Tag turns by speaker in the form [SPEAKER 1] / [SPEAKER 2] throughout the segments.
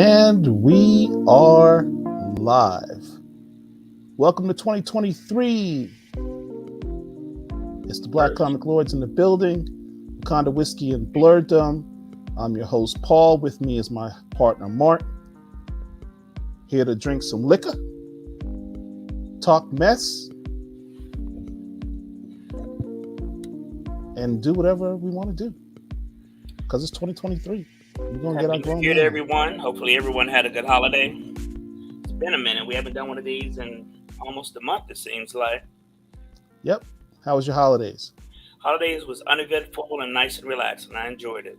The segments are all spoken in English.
[SPEAKER 1] And we are live. Welcome to 2023. It's the Black Comic Lords in the building, Wakanda Whiskey and Blerddom. I'm your host, Paul. With me is my partner, Mark. Here to drink some liquor, talk mess, and do whatever we want to do. Because it's 2023. We're going to get our grown
[SPEAKER 2] Happy New Year to
[SPEAKER 1] man.
[SPEAKER 2] everyone. Hopefully everyone had a good holiday. It's been a minute. We haven't done one of these in almost a month, it seems like.
[SPEAKER 1] Yep. How was your holidays?
[SPEAKER 2] Holidays was uneventful and nice and relaxed, and I enjoyed it.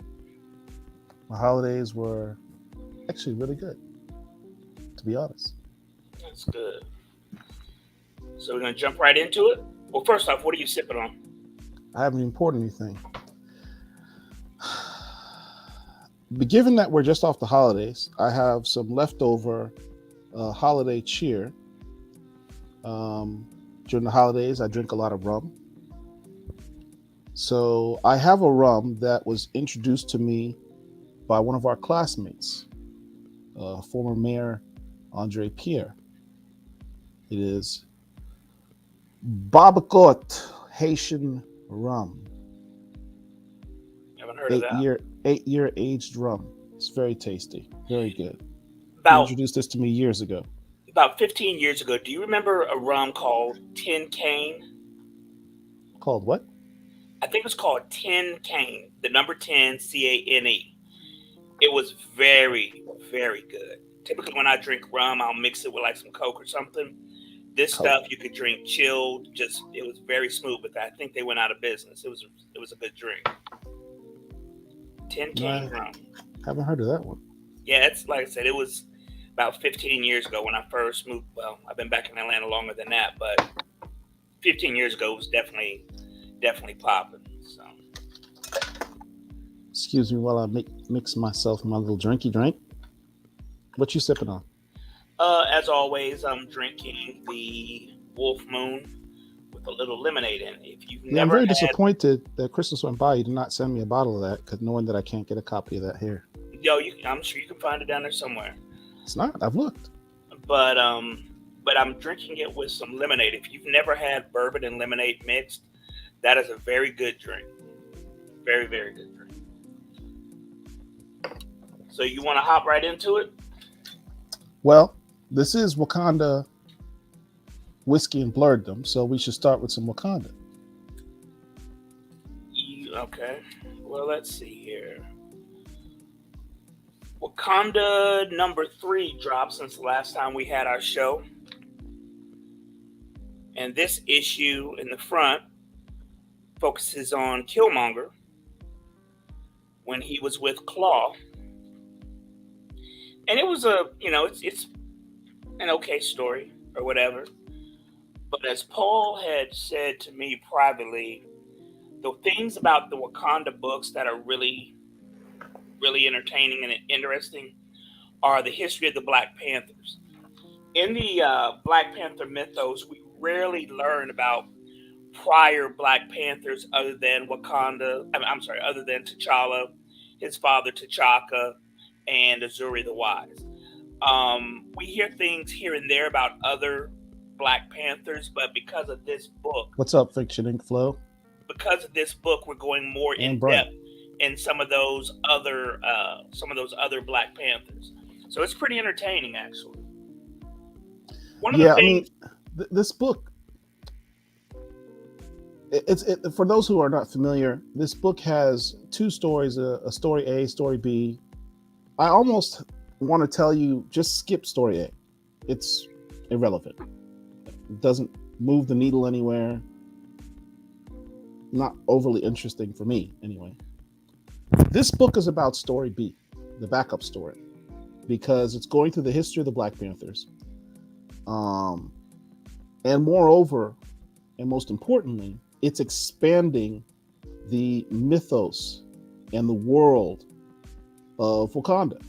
[SPEAKER 1] My holidays were actually really good, to be honest.
[SPEAKER 2] That's good. So we're going to jump right into it. Well, first off, what are you sipping on?
[SPEAKER 1] I haven't even poured anything. But given that we're just off the holidays, I have some leftover holiday cheer. During the holidays, I drink a lot of rum. So I have a rum that was introduced to me by one of our classmates, former Mayor Andre Pierre. It is Babacot Haitian rum.
[SPEAKER 2] Haven't heard of that.
[SPEAKER 1] 8-year aged rum. It's very tasty, very good. He
[SPEAKER 2] About
[SPEAKER 1] introduced this to me years ago.
[SPEAKER 2] 15 years ago, do you remember a rum called Tin Cane?
[SPEAKER 1] Called what?
[SPEAKER 2] I think it was called Tin Cane, the number 10, C-A-N-E. It was very, very good. Typically when I drink rum, I'll mix it with like some Coke or something. This stuff you could drink chilled, it was very smooth, but I think they went out of business. It was a good drink. Tin Cane rum.
[SPEAKER 1] Haven't heard of that one.
[SPEAKER 2] Yeah, it's like I said, it was about 15 years ago when I first moved. Well, I've been back in Atlanta longer than that, but 15 years ago it was definitely popping. So,
[SPEAKER 1] excuse me while I mix myself my little drinky drink. What you sipping on?
[SPEAKER 2] As always, I'm drinking the Wolf Moon with a little lemonade in it. If you've never
[SPEAKER 1] I'm very
[SPEAKER 2] had,
[SPEAKER 1] disappointed that Christmas went by. You did not send me a bottle of that, because knowing that I can't get a copy of that here.
[SPEAKER 2] I'm sure you can find it down there somewhere.
[SPEAKER 1] It's not. I've looked.
[SPEAKER 2] But I'm drinking it with some lemonade. If you've never had bourbon and lemonade mixed, that is a very good drink. Very, very good drink. So you want to hop right into it?
[SPEAKER 1] Well, this is Wakanda Whiskey and Blerddom, so we should start with some Wakanda.
[SPEAKER 2] Okay. Well, let's see here. Wakanda number 3 dropped since the last time we had our show. And this issue in the front focuses on Killmonger when he was with Claw. And it was it's an okay story or whatever. But as Paul had said to me privately, the things about the Wakanda books that are really, really entertaining and interesting are the history of the Black Panthers. In the Black Panther mythos, we rarely learn about prior Black Panthers other than other than T'Challa, his father T'Chaka, and Azuri the Wise. We hear things here and there about other Black Panthers, but because of this book,
[SPEAKER 1] what's up, Fiction Ink Flow?
[SPEAKER 2] Because of this book, we're going more in depth in some of those other Black Panthers. So it's pretty entertaining, actually. One of the things,
[SPEAKER 1] this book. It's for those who are not familiar. This book has 2 stories: a story A, story B. I almost want to tell you just skip story A. It's irrelevant. It doesn't move the needle anywhere. Not overly interesting for me, anyway. This book is about story B, the backup story, because it's going through the history of the Black Panthers. And moreover, and most importantly, it's expanding the mythos and the world of Wakanda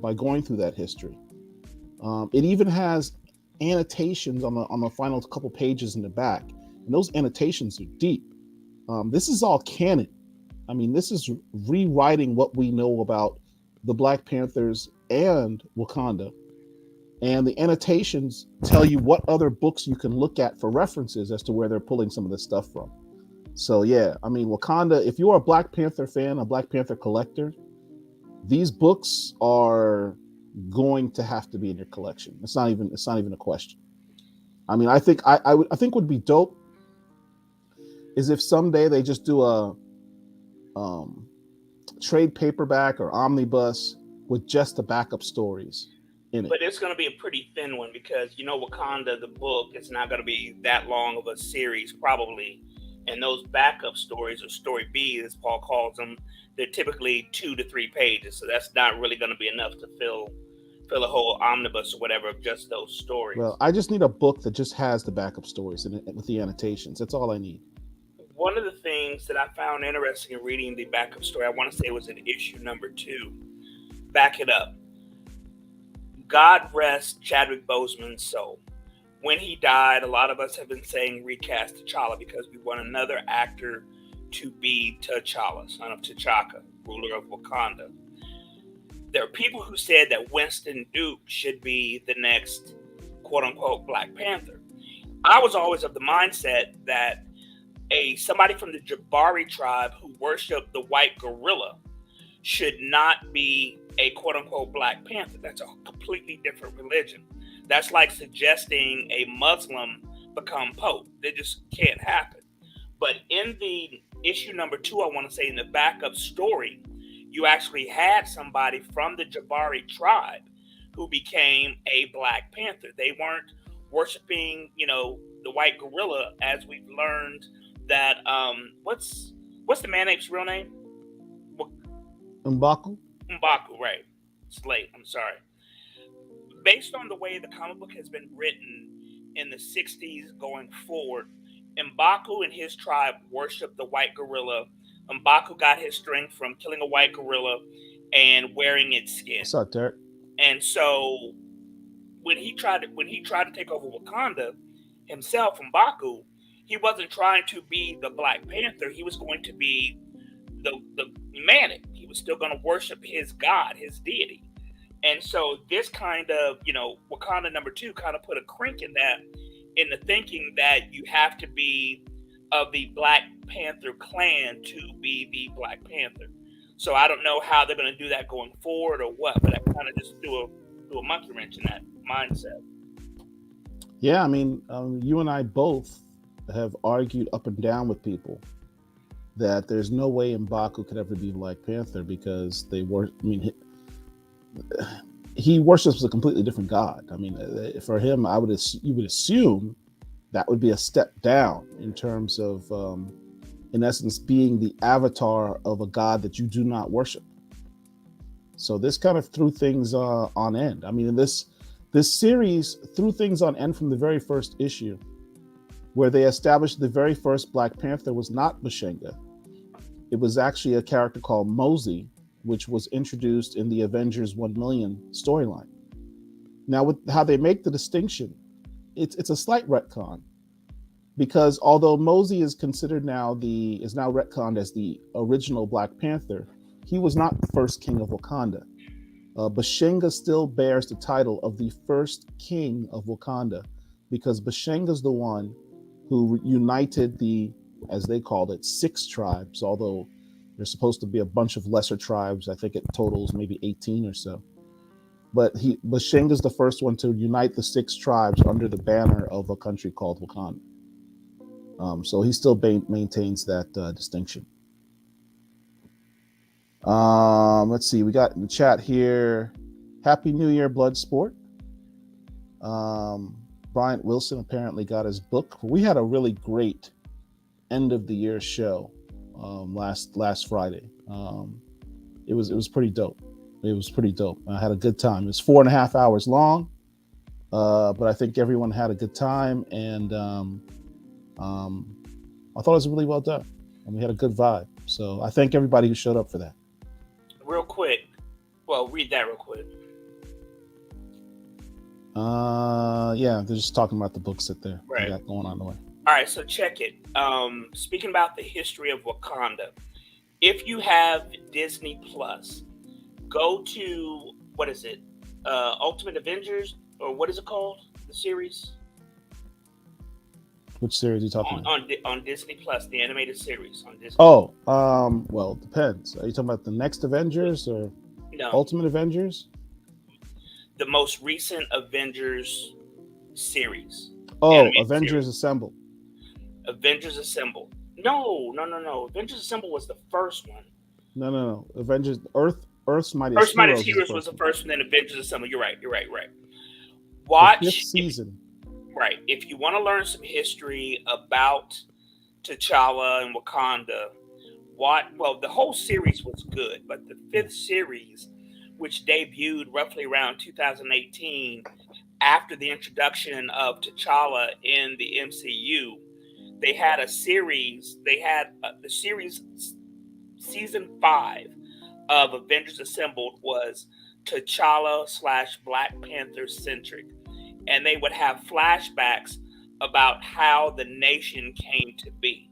[SPEAKER 1] by going through that history. It even has annotations on the final couple pages in the back, and those annotations are deep. This is all canon. I mean, this is rewriting what we know about the Black Panthers and Wakanda. And the annotations tell you what other books you can look at for references as to where they're pulling some of this stuff from. So yeah, I mean Wakanda, if you are a Black Panther fan, a Black Panther collector, these books are going to have to be in your collection. It's not even a question. I mean, I think would be dope is if someday they just do a um, trade paperback or omnibus with just the backup stories in it.
[SPEAKER 2] But it's going to be a pretty thin one because Wakanda, the book, is not going to be that long of a series probably, and those backup stories or story B, as Paul calls them, they're typically 2 to 3 pages. So that's not really going to be enough to fill a whole omnibus or whatever of just those stories.
[SPEAKER 1] Well, I just need a book that just has the backup stories in it with the annotations. That's all I need.
[SPEAKER 2] One of the things that I found interesting in reading the backup story, I want to say it was in issue number 2. Back it up. God rest Chadwick Boseman's soul. When he died, a lot of us have been saying recast T'Challa because we want another actor to be T'Challa, son of T'Chaka, ruler of Wakanda. There are people who said that Winston Duke should be the next quote-unquote Black Panther. I was always of the mindset that somebody from the Jabari tribe who worshiped the white gorilla should not be a quote-unquote Black Panther. That's a completely different religion. That's like suggesting a Muslim become Pope. That just can't happen. But in the issue number 2, I want to say in the backup story, you actually had somebody from the Jabari tribe who became a Black Panther. They weren't worshiping, the white gorilla, as we've learned that what's the man-ape's real name?
[SPEAKER 1] M'Baku?
[SPEAKER 2] M'Baku, right. It's late, I'm sorry. Based on the way the comic book has been written in the 60s going forward, M'Baku and his tribe worshiped the white gorilla. M'Baku got his strength from killing a white gorilla and wearing its skin.
[SPEAKER 1] What's up, Derek?
[SPEAKER 2] And so when he tried to take over Wakanda himself, M'Baku, he wasn't trying to be the Black Panther. He was going to be the Manic. He was still going to worship his god, his deity. And so this kind of, Wakanda number 2 kind of put a crink in the thinking that you have to be of the Black Panther clan to be the Black Panther. So I don't know how they're going to do that going forward or what, but I kind of just threw a monkey wrench in that mindset.
[SPEAKER 1] Yeah, I mean, you and I both have argued up and down with people that there's no way M'Baku could ever be Black Panther because he worships a completely different god. I mean, for him, you would assume that would be a step down in terms of, in essence, being the avatar of a god that you do not worship. So this kind of threw things on end. I mean, this series threw things on end from the very first issue, where they established the very first Black Panther was not Bashenga. It was actually a character called Mosey, which was introduced in the Avengers 1 Million storyline. Now, with how they make the distinction, it's a slight retcon, because although Mosey is considered is now retconned as the original Black Panther, he was not the first king of Wakanda. Bashenga still bears the title of the first king of Wakanda, because Bashenga's the one who united the, as they called it, 6 tribes, although there's supposed to be a bunch of lesser tribes. I think it totals maybe 18 or so. But Bashenga's the first one to unite the 6 tribes under the banner of a country called Wakanda. So he still maintains that distinction. Let's see, we got in the chat here, Happy New Year, Bloodsport. Bryant Wilson apparently got his book. We had a really great end of the year show last Friday. It was pretty dope. It was pretty dope. I had a good time. It was 4.5 hours long, but I think everyone had a good time, and I thought it was really well done, and we had a good vibe. So I thank everybody who showed up for that.
[SPEAKER 2] Real quick, well, read that real quick.
[SPEAKER 1] Yeah, they're just talking about the books that they
[SPEAKER 2] Right.
[SPEAKER 1] got going on the way.
[SPEAKER 2] All right, so check it. Speaking about the history of Wakanda, if you have Disney Plus, go to what is it? Ultimate Avengers, or what is it called? The series
[SPEAKER 1] Which series are you talking
[SPEAKER 2] on
[SPEAKER 1] about?
[SPEAKER 2] on Disney Plus, the animated series on Disney.
[SPEAKER 1] Oh, well, it depends. Are you talking about the next Avengers or
[SPEAKER 2] No,
[SPEAKER 1] Ultimate Avengers?
[SPEAKER 2] the most recent Avengers series,
[SPEAKER 1] Oh,
[SPEAKER 2] animated
[SPEAKER 1] Avengers
[SPEAKER 2] series,
[SPEAKER 1] Assemble.
[SPEAKER 2] Avengers Assemble. No, no, no, no. Avengers Assemble was the first one.
[SPEAKER 1] No, no, no. Avengers Earth's Mightiest
[SPEAKER 2] First Mightiest
[SPEAKER 1] Heroes is the
[SPEAKER 2] Heroes was
[SPEAKER 1] first
[SPEAKER 2] the
[SPEAKER 1] one.
[SPEAKER 2] first one. Then Avengers Assemble. You're right. You're right. Right.
[SPEAKER 1] The fifth
[SPEAKER 2] Watch if
[SPEAKER 1] season.
[SPEAKER 2] right if you want to learn some history about T'Challa and Wakanda. What? Well, the whole series was good, but the fifth series, which debuted roughly around 2018, after the introduction of T'Challa in the MCU, they had a series. They had the series season 5 of Avengers Assembled was T'Challa slash Black Panther centric, and they would have flashbacks about how the nation came to be.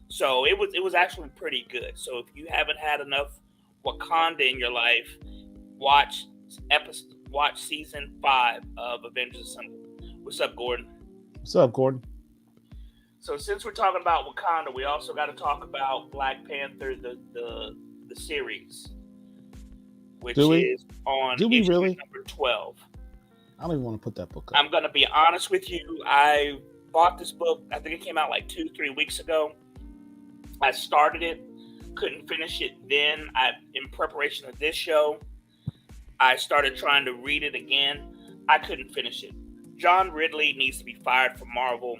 [SPEAKER 2] So it was actually pretty good. So if you haven't had enough Wakanda in your life, watch season 5 of Avengers Assembled. What's up, Gordon?
[SPEAKER 1] What's up, Gordon?
[SPEAKER 2] So since we're talking about Wakanda, we also got to talk about Black Panther, the series,
[SPEAKER 1] Do
[SPEAKER 2] which
[SPEAKER 1] we?
[SPEAKER 2] is on
[SPEAKER 1] Do we
[SPEAKER 2] issue
[SPEAKER 1] really?
[SPEAKER 2] number 12.
[SPEAKER 1] I don't even want to put that book up.
[SPEAKER 2] I'm gonna be honest with you. I bought this book. I think it came out like 2, 3 weeks ago. I started it, couldn't finish it. Then, in preparation of this show, I started trying to read it again. I couldn't finish it. John Ridley needs to be fired from Marvel.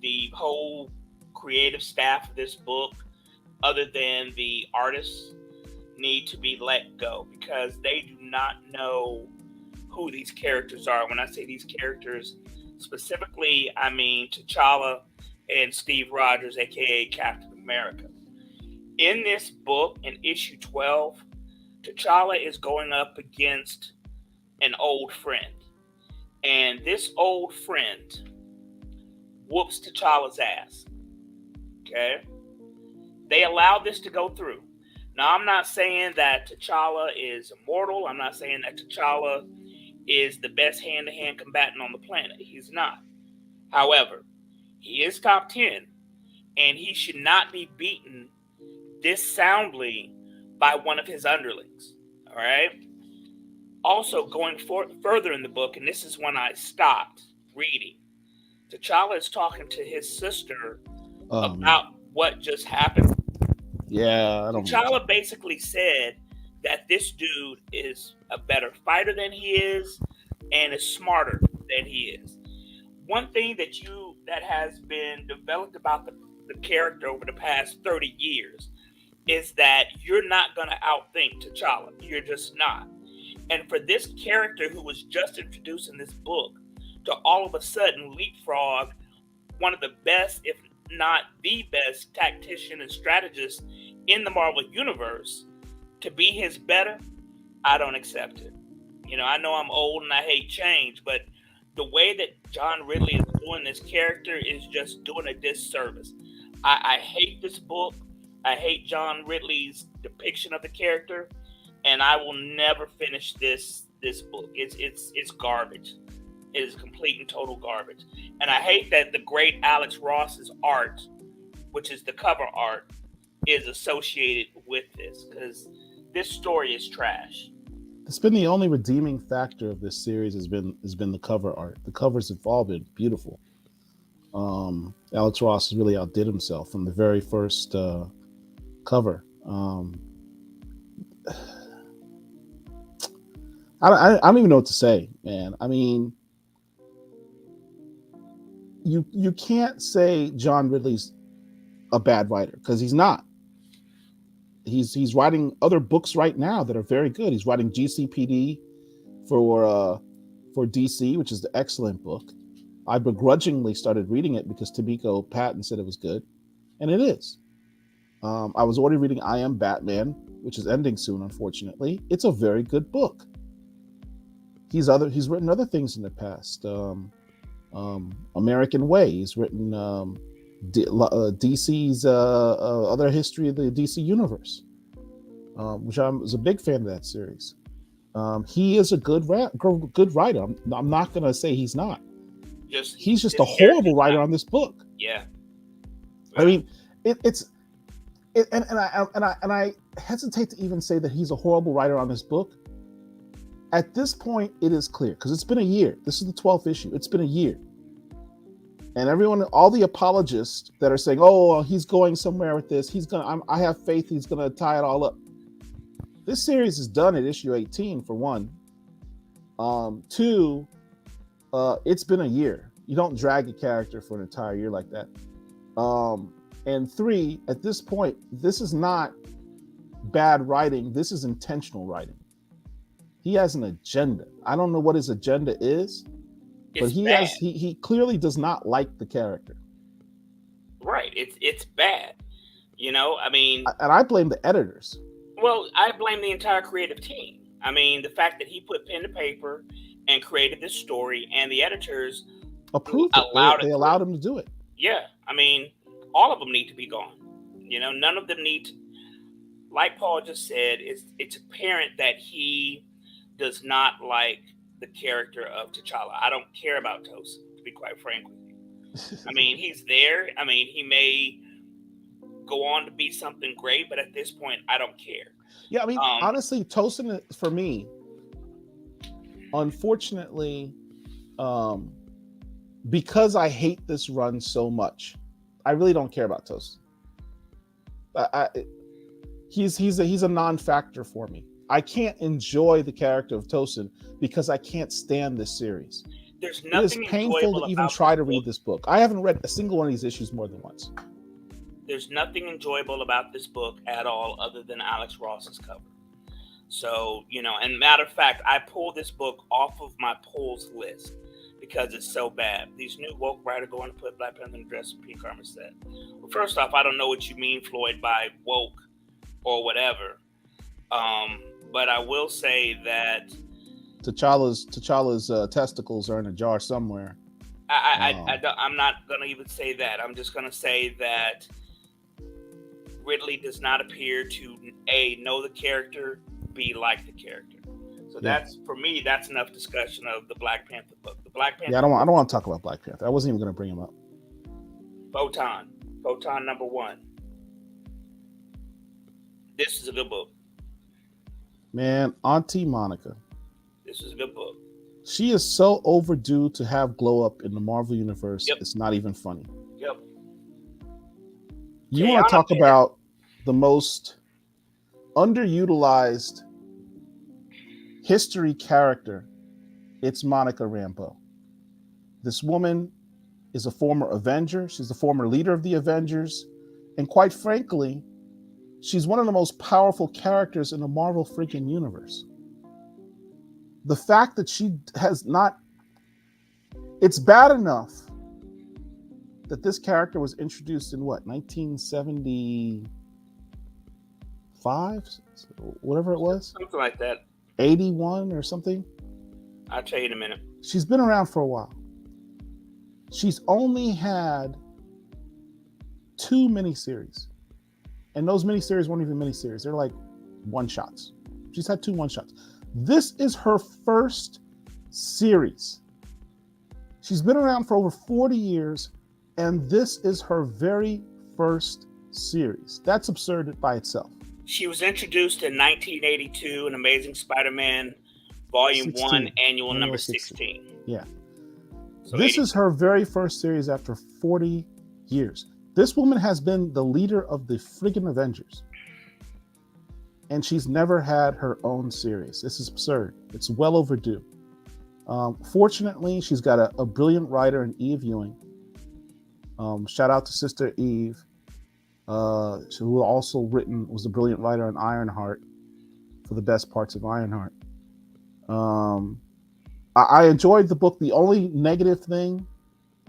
[SPEAKER 2] The whole creative staff of this book, other than the artists, need to be let go because they do not know who these characters are. When I say these characters, specifically, I mean T'Challa and Steve Rogers, aka Captain America. In this book, in issue 12, T'Challa is going up against an old friend. And this old friend whoops T'Challa's ass. Okay? They allowed this to go through. Now, I'm not saying that T'Challa is immortal. I'm not saying that T'Challa is the best hand to hand combatant on the planet. He's not. However, he is top 10, and he should not be beaten this soundly by one of his underlings. All right? Also, going further in the book, and this is when I stopped reading, T'Challa is talking to his sister
[SPEAKER 1] Oh man.
[SPEAKER 2] about what just happened.
[SPEAKER 1] Yeah, I don't want to.
[SPEAKER 2] T'Challa basically said that this dude is a better fighter than he is and is smarter than he is. One thing that has been developed about the character over the past 30 years is that you're not going to outthink T'Challa. You're just not. And for this character who was just introduced in this book to all of a sudden leapfrog one of the best, if not the best, tactician and strategist in the Marvel Universe to be his better, I don't accept it. I know I'm old and I hate change, but the way that John Ridley is doing this character is just doing a disservice. I hate this book. I hate John Ridley's depiction of the character, and I will never finish this book. It's garbage. It is complete and total garbage. And I hate that the great Alex Ross's art, which is the cover art, is associated with this because this story is trash.
[SPEAKER 1] It's been the only redeeming factor of this series has been the cover art. The covers have all been beautiful. Alex Ross has really outdid himself from the very first cover. I don't even know what to say, man. I mean, you can't say John Ridley's a bad writer because he's not. He's writing other books right now that are very good. He's writing GCPD for DC, which is the excellent book. I begrudgingly started reading it because Tamiko Patton said it was good, and it is. I was already reading I Am Batman, which is ending soon, unfortunately. It's a very good book. He's written other things in the past. American Way. He's written DC's other history of the DC universe, which I was a big fan of that series. He is a good writer. I'm not going to say he's not.
[SPEAKER 2] Just
[SPEAKER 1] He's just a
[SPEAKER 2] his character's
[SPEAKER 1] horrible writer
[SPEAKER 2] not.
[SPEAKER 1] on this book.
[SPEAKER 2] Yeah,
[SPEAKER 1] I
[SPEAKER 2] yeah.
[SPEAKER 1] mean, it's and I hesitate to even say that he's a horrible writer on this book. At this point, it is clear because it's been a year. This is the 12th issue. It's been a year, and everyone, all the apologists that are saying, "Oh, well, he's going somewhere with this. He's gonna. I have faith. He's gonna tie it all up." This series is done at issue 18 for one. Two, it's been a year. You don't drag a character for an entire year like that. And three, at this point, this is not bad writing. This is intentional writing. He has an agenda. I don't know what his agenda is, but
[SPEAKER 2] It's bad,
[SPEAKER 1] he clearly does not like the character.
[SPEAKER 2] right? It's bad. I mean,
[SPEAKER 1] And I blame the editors.
[SPEAKER 2] well, I blame the entire creative team. I mean, the fact that he put pen to paper and created this story, and the editors
[SPEAKER 1] Approved it.
[SPEAKER 2] allowed
[SPEAKER 1] They
[SPEAKER 2] it
[SPEAKER 1] allowed
[SPEAKER 2] through.
[SPEAKER 1] him to do it.
[SPEAKER 2] Yeah, I mean, all of them need to be gone. None of them need to. Like Paul just said, it's apparent that he does not like the character of T'Challa. I don't care about Tosin, to be quite frank with you. I mean, he's there. I mean, he may go on to be something great, but at this point, I don't care.
[SPEAKER 1] Yeah, I mean,
[SPEAKER 2] Um,
[SPEAKER 1] honestly, Tosin for me, unfortunately, um, because I hate this run so much, I really don't care about Tosin. He's a non-factor for me. I can't enjoy the character of Tosin because I can't stand this series.
[SPEAKER 2] there's
[SPEAKER 1] It is
[SPEAKER 2] nothing
[SPEAKER 1] painful
[SPEAKER 2] enjoyable
[SPEAKER 1] to even
[SPEAKER 2] about
[SPEAKER 1] try
[SPEAKER 2] this
[SPEAKER 1] to
[SPEAKER 2] book.
[SPEAKER 1] read this book. I haven't read a single one of these issues more than once.
[SPEAKER 2] There's nothing enjoyable about this book at all, other than Alex Ross's cover. So, and matter of fact, I pulled this book off of my pulls list because it's so bad. These new woke writer going to put Black Panther in a dress with pink armor set. Well, first off, I don't know what you mean, Floyd, by woke or whatever. But I will say that
[SPEAKER 1] T'Challa's testicles are in a jar somewhere.
[SPEAKER 2] I'm not going to even say that. I'm just going to say that Ridley does not appear to A, know the character, B, like the character. So
[SPEAKER 1] Yeah.
[SPEAKER 2] that's, for me, that's enough discussion of the Black Panther book. The Black Panther
[SPEAKER 1] Yeah, I don't want to talk about Black Panther. I wasn't even going to bring him up.
[SPEAKER 2] Photon number 1. This is a good book.
[SPEAKER 1] Man, Auntie Monica.
[SPEAKER 2] This is a good book.
[SPEAKER 1] She is so overdue to have glow up in the Marvel Universe.
[SPEAKER 2] Yep.
[SPEAKER 1] It's not even funny.
[SPEAKER 2] Yep.
[SPEAKER 1] You want to talk about the most underutilized history character? It's Monica Rambeau. This woman is a former Avenger. She's the former leader of the Avengers. And quite frankly, she's one of the most powerful characters in the Marvel freaking universe. The fact that she has not, it's bad enough that this character was introduced in what, 1975, whatever it was,
[SPEAKER 2] something like that,
[SPEAKER 1] 81 or something.
[SPEAKER 2] I'll tell you in a minute.
[SPEAKER 1] She's been around for a while. She's only had 2 miniseries, and those miniseries weren't even miniseries. They're like one shots. She's had 2 one shots. This is her first series. She's been around for over 40 years, and this is her very first series. That's absurd by itself.
[SPEAKER 2] She was introduced in 1982 in Amazing Spider-Man Volume 1, Annual number 16.
[SPEAKER 1] Yeah.
[SPEAKER 2] So
[SPEAKER 1] this is her very first series after 40 years. This woman has been the leader of the friggin' Avengers, and she's never had her own series. This is absurd. It's well overdue. Fortunately, she's got a brilliant writer in Eve Ewing. Shout out to Sister Eve, who also was a brilliant writer on Ironheart for the best parts of Ironheart. I enjoyed the book. The only negative thing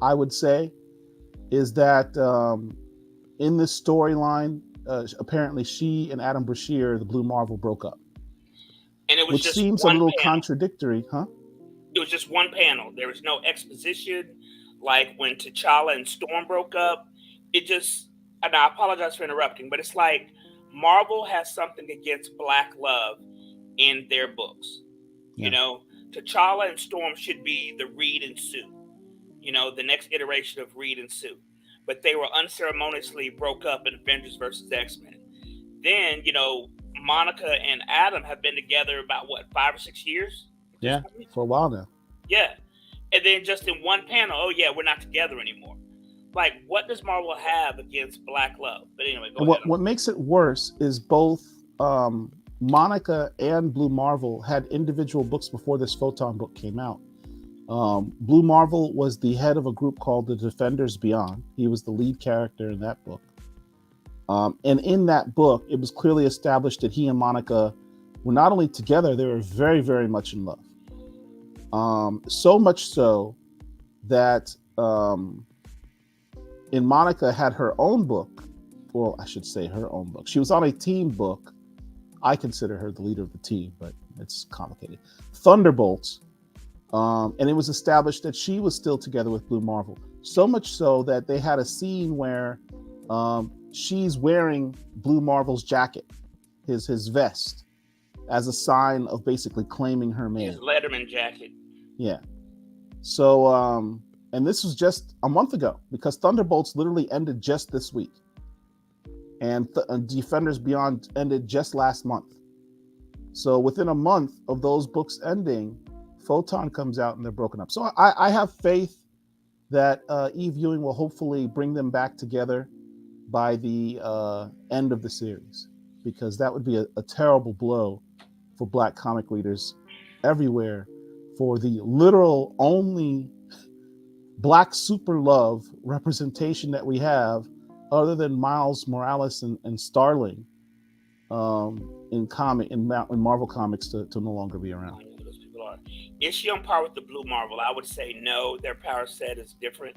[SPEAKER 1] I would say is that in this storyline, apparently she and Adam Brashear, the Blue Marvel, broke up.
[SPEAKER 2] And it was
[SPEAKER 1] which
[SPEAKER 2] just
[SPEAKER 1] seems a little contradictory, huh?
[SPEAKER 2] It was just one panel. There was no exposition. Like when T'Challa and Storm broke up, it just, and I apologize for interrupting, but it's like Marvel has something against Black love in their books. You
[SPEAKER 1] Yeah.
[SPEAKER 2] know, T'Challa and Storm should be the Reed and Sue. The next iteration of Reed and Sue. But they were unceremoniously broke up in Avengers versus X Men. Then, Monica and Adam have been together about what, 5 or 6 years at this
[SPEAKER 1] Yeah.
[SPEAKER 2] point?
[SPEAKER 1] For a while now.
[SPEAKER 2] Yeah. And then just in one panel, oh yeah, we're not together anymore. Like, what does Marvel have against Black Love? But anyway, go
[SPEAKER 1] And
[SPEAKER 2] ahead.
[SPEAKER 1] what makes it worse is both Monica and Blue Marvel had individual books before this Photon book came out. Blue Marvel was the head of a group called the Defenders Beyond. He was the lead character in that book. And in that book, it was clearly established that he and Monica were not only together, they were very, very much in love. So much so that in Monica had her own book. Well, I should say her own book. She was on a team book. I consider her the leader of the team, but it's complicated. Thunderbolts. And it was established that she was still together with Blue Marvel. So much so that they had a scene where she's wearing Blue Marvel's jacket, his vest, as a sign of basically claiming her man.
[SPEAKER 2] His Letterman jacket.
[SPEAKER 1] Yeah. So, and this was just a month ago because Thunderbolts literally ended just this week. And Defenders Beyond ended just last month. So within a month of those books ending, Photon comes out and they're broken up. So I have faith that Eve Ewing will hopefully bring them back together by the end of the series, because that would be a terrible blow for Black comic readers everywhere, for the literal only Black super love representation that we have, other than Miles Morales and Starling, in Marvel Comics to no longer be around.
[SPEAKER 2] I know who those people are. Is she on par with the Blue Marvel? I would say no. Their power set is different.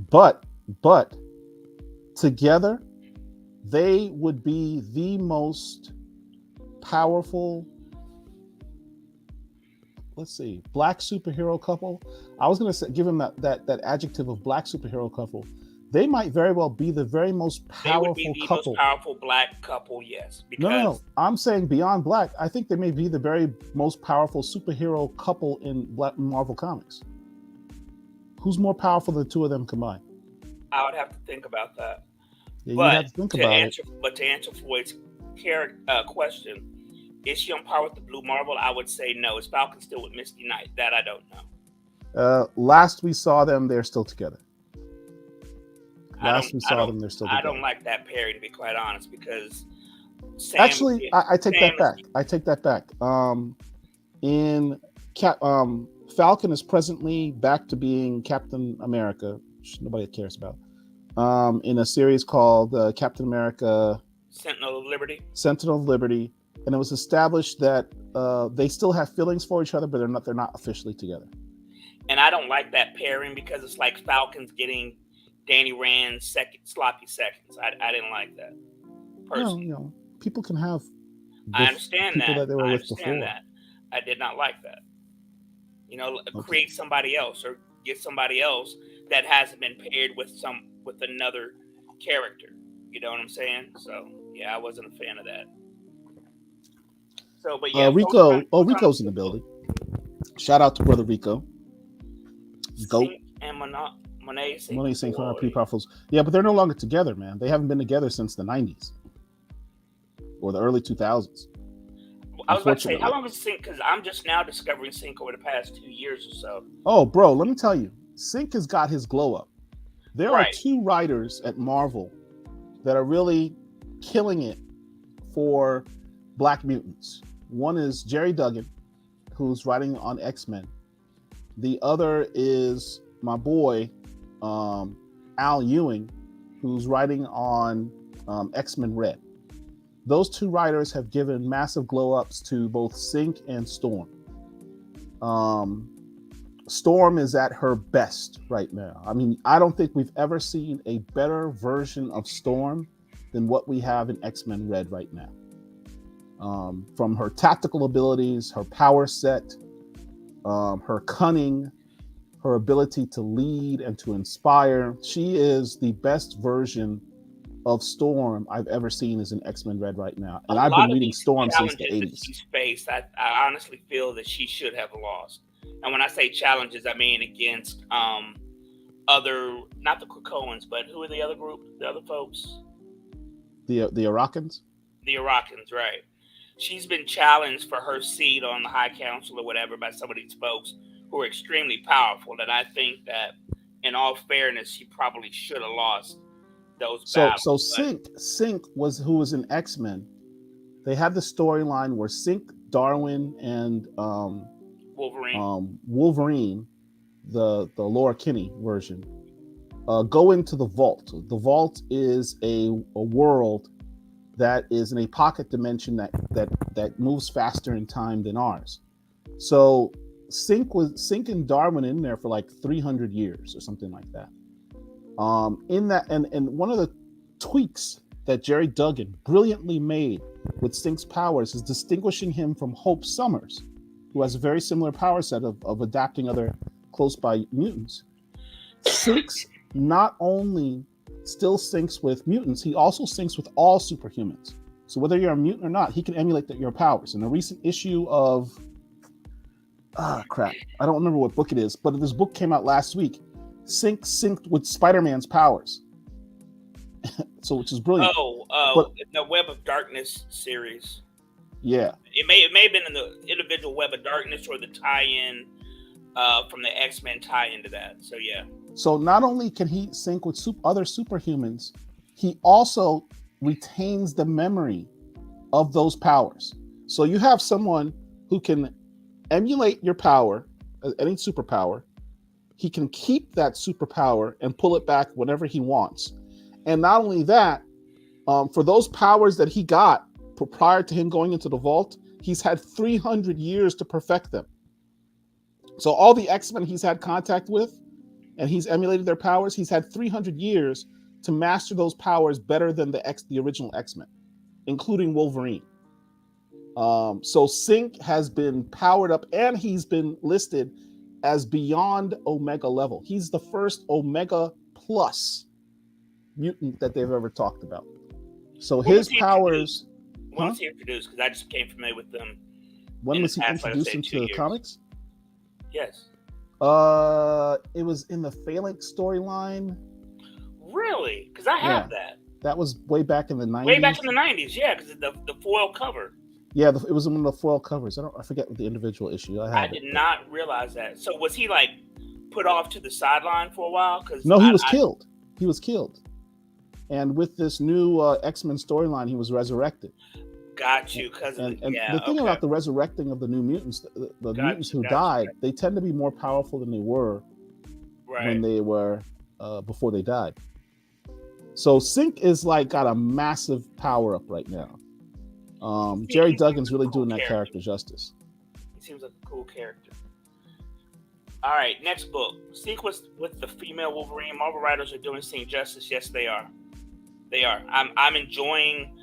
[SPEAKER 1] But together, they would be the most powerful, let's see, Black superhero couple. I was going to give him that adjective of Black superhero couple. They might very well be the very most powerful
[SPEAKER 2] they would be the
[SPEAKER 1] couple.
[SPEAKER 2] most powerful Black couple, yes. Because
[SPEAKER 1] No. I'm saying beyond Black. I think they may be the very most powerful superhero couple in Black Marvel Comics. Who's more powerful than the two of them combined?
[SPEAKER 2] I would have to think about that.
[SPEAKER 1] Yeah,
[SPEAKER 2] but
[SPEAKER 1] you have to think about it.
[SPEAKER 2] But to answer Floyd's question, is she on par with the Blue Marvel? I would say no. Is Falcon still with Misty Knight? That I don't know.
[SPEAKER 1] Last we saw them, they're still together.
[SPEAKER 2] I don't like that pairing, to be quite honest, because Sam,
[SPEAKER 1] actually, I take that back. I take that back. Falcon is presently back to being Captain America, which nobody cares about, in a series called Captain America
[SPEAKER 2] Sentinel of
[SPEAKER 1] Liberty, and it was established that they still have feelings for each other, but they're not officially together.
[SPEAKER 2] And I don't like that pairing because it's like Falcon's getting Danny Rand's sloppy seconds. I didn't like that. Personally.
[SPEAKER 1] People can have.
[SPEAKER 2] I understand that.
[SPEAKER 1] That they were with before.
[SPEAKER 2] That. I did not like that. Create somebody else or get somebody else that hasn't been paired with another character. You know what I'm saying? So yeah, I wasn't a fan of that. So, but yeah,
[SPEAKER 1] Rico's in the building. Shout out to brother Rico.
[SPEAKER 2] Goat and Monet
[SPEAKER 1] saying pretty powerful. Yeah, but they're no longer together, man. They haven't been together since the 90s or the early 2000s.
[SPEAKER 2] I was about to say, how long is Sync? Because I'm just now discovering Sync over the past 2 years or so.
[SPEAKER 1] Oh, bro, let me tell you, Sync has got his glow up. There are two writers at Marvel that are really killing it for Black mutants. One is Jerry Duggan, who's writing on X-Men. The other is my boy, Al Ewing, who's writing on X-Men Red. Those two writers have given massive glow-ups to both Sync and Storm. Storm is at her best right now. I mean, I don't think we've ever seen a better version of Storm than what we have in X-Men Red right now. From her tactical abilities, her power set, her cunning, her ability to lead and to inspire. She is the best version of Storm I've ever seen is in X-Men Red right now,
[SPEAKER 2] A
[SPEAKER 1] and I've been
[SPEAKER 2] lot of
[SPEAKER 1] reading
[SPEAKER 2] these
[SPEAKER 1] Storm since the
[SPEAKER 2] challenges that
[SPEAKER 1] '80s.
[SPEAKER 2] she's faced, I honestly feel that she should have lost. And when I say challenges, I mean against other, not the Krakoans, but who are the other group, the other folks?
[SPEAKER 1] The Arakans.
[SPEAKER 2] The Iraqans, right? She's been challenged for her seat on the High Council or whatever by some of these folks who are extremely powerful. And I think that, in all fairness, she probably should have lost those
[SPEAKER 1] So
[SPEAKER 2] battles. But
[SPEAKER 1] Sync was who was in X-Men. They had the storyline where Sync, Darwin, and Wolverine, the Laura Kinney version, go into the vault. The vault is a world that is in a pocket dimension that moves faster in time than ours. So Sync and Darwin in there for like 300 years or something like that. In that, and one of the tweaks that Jerry Duggan brilliantly made with Sync's powers is distinguishing him from Hope Summers, who has a very similar power set of adapting other close by mutants. Sync's not only still syncs with mutants, he also syncs with all superhumans. So whether you're a mutant or not, he can emulate your powers. In a recent issue of I don't remember what book it is, but this book came out last week. Sync synced with Spider-Man's powers. So which is brilliant.
[SPEAKER 2] But the Web of Darkness series.
[SPEAKER 1] Yeah.
[SPEAKER 2] It may have been in the individual Web of Darkness or the tie-in from the X-Men tie-in to that. So yeah.
[SPEAKER 1] So not only can he sync with other superhumans, he also retains the memory of those powers. So you have someone who can emulate your power, any superpower. He can keep that superpower and pull it back whenever he wants. And not only that, for those powers that he got prior to him going into the vault, he's had 300 years to perfect them. So all the X-Men he's had contact with, and he's emulated their powers, he's had 300 years to master those powers better than the original X-Men, including Wolverine. So Sync has been powered up, and he's been listed as beyond Omega level. He's the first Omega plus mutant that they've ever talked about. So his powers.
[SPEAKER 2] When was he introduced? Because I just became familiar with them.
[SPEAKER 1] When was he introduced into the comics?
[SPEAKER 2] Yes.
[SPEAKER 1] It was in the Phalanx storyline.
[SPEAKER 2] Really? Because I have that.
[SPEAKER 1] That was way back in the 90s.
[SPEAKER 2] Way back in the 90s, yeah, because the foil cover.
[SPEAKER 1] Yeah, it was one of the foil covers. I forget the individual issue. I
[SPEAKER 2] did not realize that. So was he like put off to the sideline for a while?
[SPEAKER 1] No, he was killed. He was killed. And with this new X-Men storyline, he was resurrected.
[SPEAKER 2] Got you.
[SPEAKER 1] And the thing about the resurrecting of the new mutants, the mutants who died, they tend to be more powerful than they were when they were before they died. So Sync is like got a massive power up right now. Jerry Duggan's really doing that character justice.
[SPEAKER 2] He seems like a cool character. All right, next book. Sync with the female Wolverine. Marvel writers are doing Sync justice. Yes, they are. They are. I'm enjoying.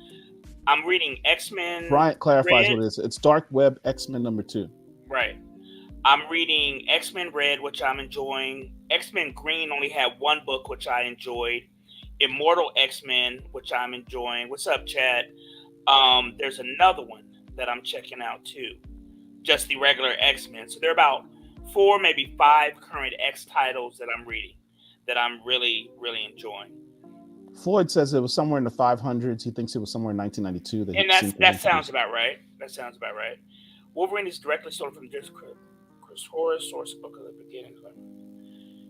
[SPEAKER 2] I'm reading X-Men.
[SPEAKER 1] Bryant clarifies what it is. It's Dark Web X-Men #2.
[SPEAKER 2] Right. I'm reading X-Men Red, which I'm enjoying. X-Men Green only had one book, which I enjoyed. Immortal X-Men, which I'm enjoying. What's up, Chad? There's another one that I'm checking out too. Just the regular X-Men. So there are about 4, maybe 5 current X titles that I'm reading that I'm really, really enjoying.
[SPEAKER 1] Floyd says it was somewhere in the 500s. He thinks it was somewhere in 1992.
[SPEAKER 2] And that sounds about right. That sounds about right. Wolverine is directly stolen from Chris Horus, source book of the beginning.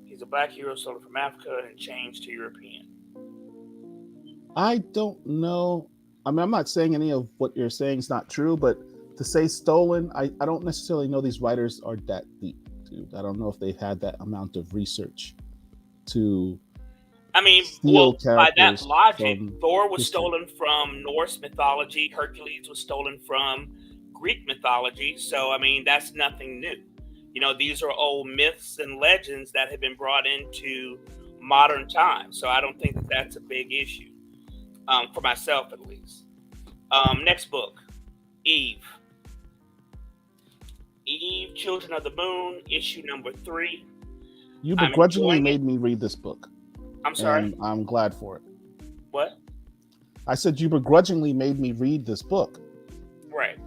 [SPEAKER 2] He's a black hero stolen from Africa and changed to European.
[SPEAKER 1] I don't know. I mean, I'm not saying any of what you're saying is not true, but to say stolen, I don't necessarily know these writers are that deep, dude. I don't know if they've had that amount of research to.
[SPEAKER 2] I mean, by that logic, Thor was stolen from Norse mythology. Hercules was stolen from Greek mythology. So, I mean, that's nothing new. You know, these are old myths and legends that have been brought into modern times. So I don't think that that's a big issue, for myself at least. Next book, Eve. Eve, Children of the Moon, issue number 3.
[SPEAKER 1] You begrudgingly made me read this book.
[SPEAKER 2] I'm sorry?
[SPEAKER 1] And I'm glad for it.
[SPEAKER 2] What?
[SPEAKER 1] I said you begrudgingly made me read this book.
[SPEAKER 2] Right.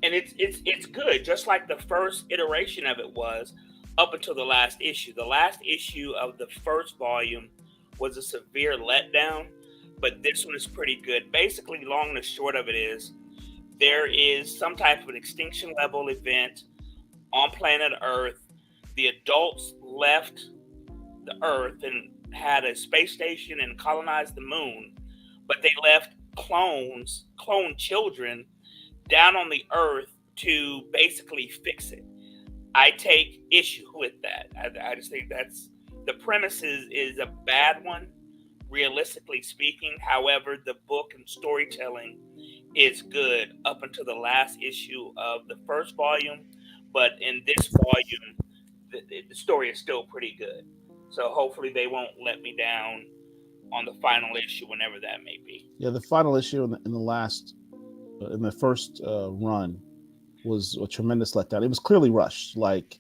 [SPEAKER 2] And it's good, just like the first iteration of it was up until the last issue. The last issue of the first volume was a severe letdown, but this one is pretty good. Basically, long and the short of it is there is some type of an extinction level event on planet Earth. The adults left the Earth and had a space station and colonized the moon, but they left clone children down on the Earth to basically fix it. I take issue with that. I just think that's the premise is a bad one, realistically speaking. However, the book and storytelling is good up until the last issue of the first volume. But in this volume, the story is still pretty good. So hopefully they won't let me down on the final issue, whenever that may be.
[SPEAKER 1] Yeah, the final issue in the first run was a tremendous letdown. It was clearly rushed. Like,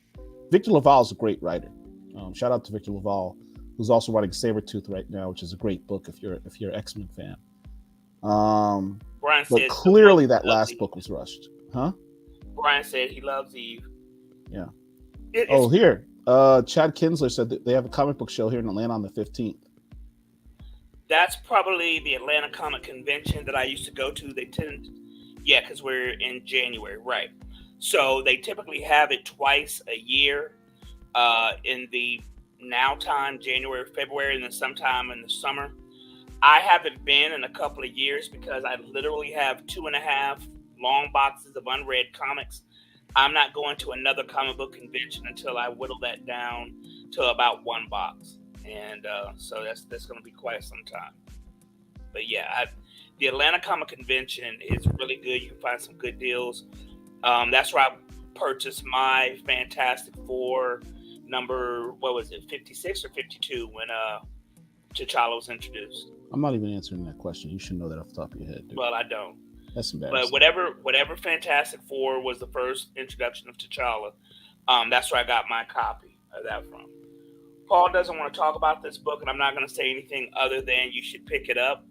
[SPEAKER 1] Victor LaValle is a great writer. Shout out to Victor LaValle, who's also writing Sabretooth right now, which is a great book if you're an X-Men fan.
[SPEAKER 2] Brian
[SPEAKER 1] but
[SPEAKER 2] said
[SPEAKER 1] clearly that last book was rushed. Huh?
[SPEAKER 2] Brian said he loves Eve.
[SPEAKER 1] Yeah.
[SPEAKER 2] It's
[SPEAKER 1] Here. Chad Kinsler said that they have a comic book show here in Atlanta on the 15th.
[SPEAKER 2] That's probably the Atlanta Comic Convention that I used to go to. They tend, yeah, because we're in January, right? So they typically have it twice a year, in the now time, January, February, and then sometime in the summer. I haven't been in a couple of years because I literally have 2.5 long boxes of unread comics. I'm not going to another comic book convention until I whittle that down to about one box. And so that's going to be quite some time. But yeah, the Atlanta Comic Convention is really good. You can find some good deals. That's where I purchased my Fantastic Four number, what was it, 56 or 52 when T'Challa was introduced.
[SPEAKER 1] I'm not even answering that question. You should know that off the top of your head, dude.
[SPEAKER 2] Well, I don't.
[SPEAKER 1] That's embarrassing.
[SPEAKER 2] But whatever Fantastic Four was the first introduction of T'Challa, that's where I got my copy of that from. Paul doesn't want to talk about this book, and I'm not going to say anything other than you should pick it up.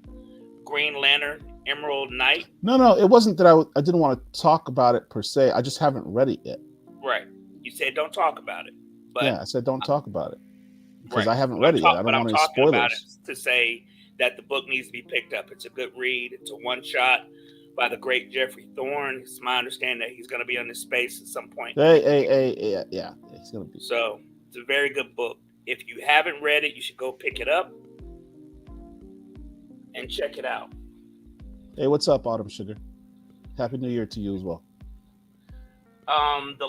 [SPEAKER 2] Green Lantern, Emerald Knight.
[SPEAKER 1] No, it wasn't that I didn't want to talk about it per se. I just haven't read it yet.
[SPEAKER 2] Right. You said don't talk about it. But
[SPEAKER 1] yeah, I said don't talk about it because
[SPEAKER 2] right.
[SPEAKER 1] I haven't read it yet. I don't want any spoilers.
[SPEAKER 2] About it to say that the book needs to be picked up. It's a good read. It's a one-shot by the great Jeffrey Thorne. It's my understanding that he's going to be on this space at some point.
[SPEAKER 1] Yeah, he's going to be.
[SPEAKER 2] So it's a very good book. If you haven't read it, you should go pick it up and check it out.
[SPEAKER 1] Hey, what's up, Autumn Sugar? Happy New Year to you as well.
[SPEAKER 2] Not the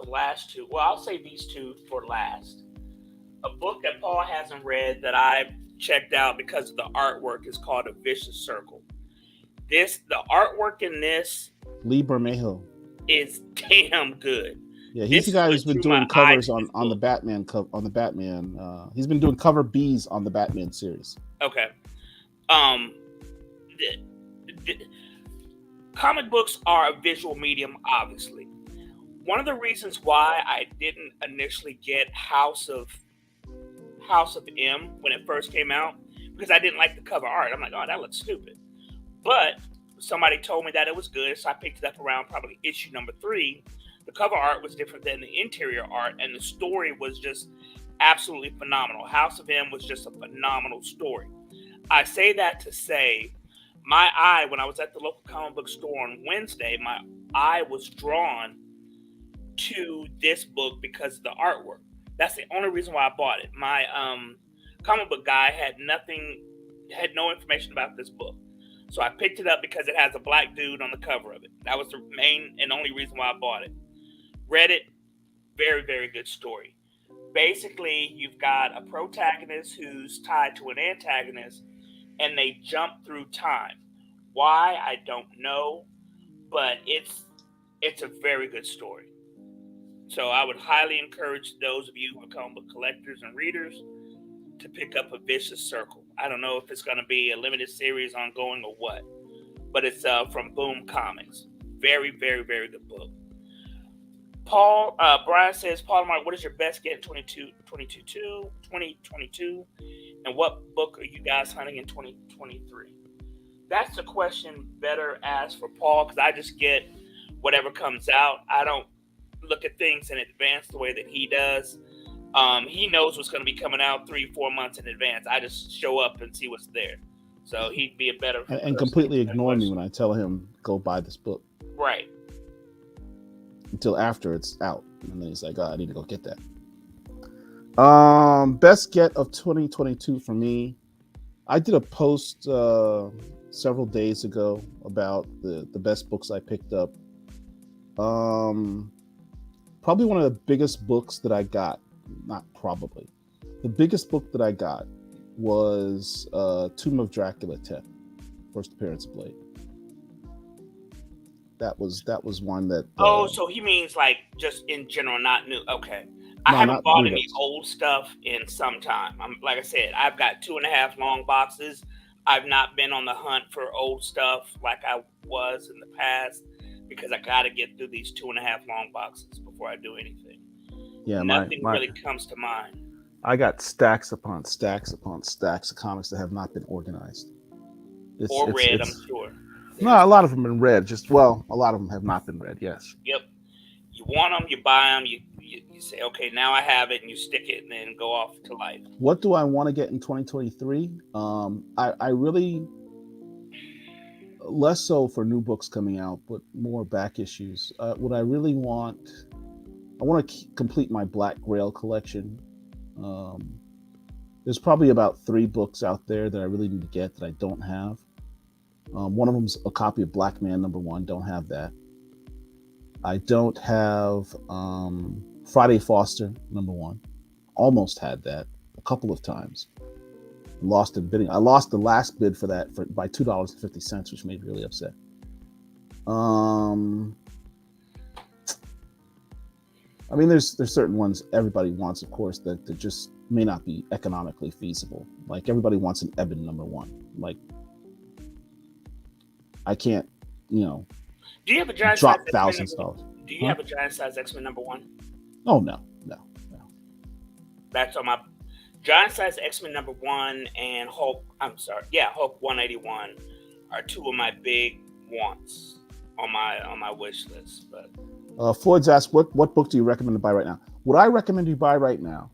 [SPEAKER 2] last two. Well, I'll say these two for last. A book that Paul hasn't read that I checked out because of the artwork is called A Vicious Circle. The artwork in this,
[SPEAKER 1] Lee Bermejo,
[SPEAKER 2] is damn good.
[SPEAKER 1] Yeah, he's the guy who's been doing covers on the Batman he's been doing cover Bs on the Batman series.
[SPEAKER 2] Okay. Comic books are a visual medium, obviously. One of the reasons why I didn't initially get House of M when it first came out, because I didn't like the cover art. I'm like, oh, that looks stupid. But somebody told me that it was good, so I picked it up around probably issue number 3. The cover art was different than the interior art, and the story was just absolutely phenomenal. House of M was just a phenomenal story. I say that to say, my eye, when I was at the local comic book store on Wednesday, my eye was drawn to this book because of the artwork. That's the only reason why I bought it. My comic book guy had no information about this book. So I picked it up because it has a black dude on the cover of it. That was the main and only reason why I bought it. Read it. Very, very good story. Basically, you've got a protagonist who's tied to an antagonist, and they jump through time. Why? I don't know, but it's a very good story. So I would highly encourage those of you who are comic book collectors and readers to pick up A Vicious Circle. I don't know if it's going to be a limited series ongoing or what, but it's from Boom Comics. Very, very, very good book. Brian says, Paul and Mark, what is your best get in 2022? And what book are you guys hunting in 2023? That's a question better asked for Paul, because I just get whatever comes out. I don't look at things in advance the way that he does. He knows what's going to be coming out 3, 4 months in advance. I just show up and see what's there. So he'd be a better
[SPEAKER 1] And
[SPEAKER 2] person to
[SPEAKER 1] completely
[SPEAKER 2] answer that
[SPEAKER 1] ignore me
[SPEAKER 2] question.
[SPEAKER 1] when I tell him go buy this book
[SPEAKER 2] Right.
[SPEAKER 1] until after it's out, and then he's like, "Oh, I need to go get that." Best get of 2022 for me. I did a post several days ago about the best books I picked up. Um, Probably one of the biggest books that I got. Not probably. The biggest book that I got was Tomb of Dracula 10, first appearance of Blade. That was one that
[SPEAKER 2] Oh, so he means like just in general, not new. Okay. I
[SPEAKER 1] no,
[SPEAKER 2] haven't
[SPEAKER 1] not
[SPEAKER 2] bought
[SPEAKER 1] new
[SPEAKER 2] any
[SPEAKER 1] books.
[SPEAKER 2] old stuff in some time. I'm like I said, I've got 2.5 long boxes. I've not been on the hunt for old stuff like I was in the past, because I got to get through these 2.5 long boxes before I do anything.
[SPEAKER 1] Yeah, my
[SPEAKER 2] Nothing
[SPEAKER 1] my
[SPEAKER 2] really comes to mind.
[SPEAKER 1] I got stacks upon stacks upon stacks of comics that have not been organized. It's
[SPEAKER 2] Or
[SPEAKER 1] it's
[SPEAKER 2] red, I'm
[SPEAKER 1] it's
[SPEAKER 2] sure. They
[SPEAKER 1] no, a
[SPEAKER 2] just,
[SPEAKER 1] lot of them have been read. Just well, a lot of them have not been read. Yes.
[SPEAKER 2] yep. You want them, you buy them, you say, okay, now I have it, and you stick it, and then go off to life.
[SPEAKER 1] What do I want to get in 2023? I really less so for new books coming out, but more back issues. What I really want, I want to complete my Black Grail collection. Um, there's probably about 3 books out there that I really need to get that I don't have. One of them's a copy of Black Man #1. Don't have that. I don't have Friday Foster #1. Almost had that a couple of times. Lost in bidding. I lost the last bid for that by $2.50, which made me really upset. Um, I mean, there's certain ones everybody wants, of course, that just may not be economically feasible. Like everybody wants an Eben #1. Like I can't, you know,
[SPEAKER 2] Do you have a giant size
[SPEAKER 1] drop
[SPEAKER 2] X Men
[SPEAKER 1] thousands
[SPEAKER 2] number
[SPEAKER 1] of
[SPEAKER 2] one?
[SPEAKER 1] dollars.
[SPEAKER 2] Do you
[SPEAKER 1] Huh?
[SPEAKER 2] have a giant size X Men #1?
[SPEAKER 1] Oh no, no, no.
[SPEAKER 2] That's on my giant size X Men #1 and Hulk. I'm sorry, yeah, Hulk 181 are two of my big wants on my wish list. But
[SPEAKER 1] Floyd's asked, what book do you recommend to buy right now? What I recommend you buy right now?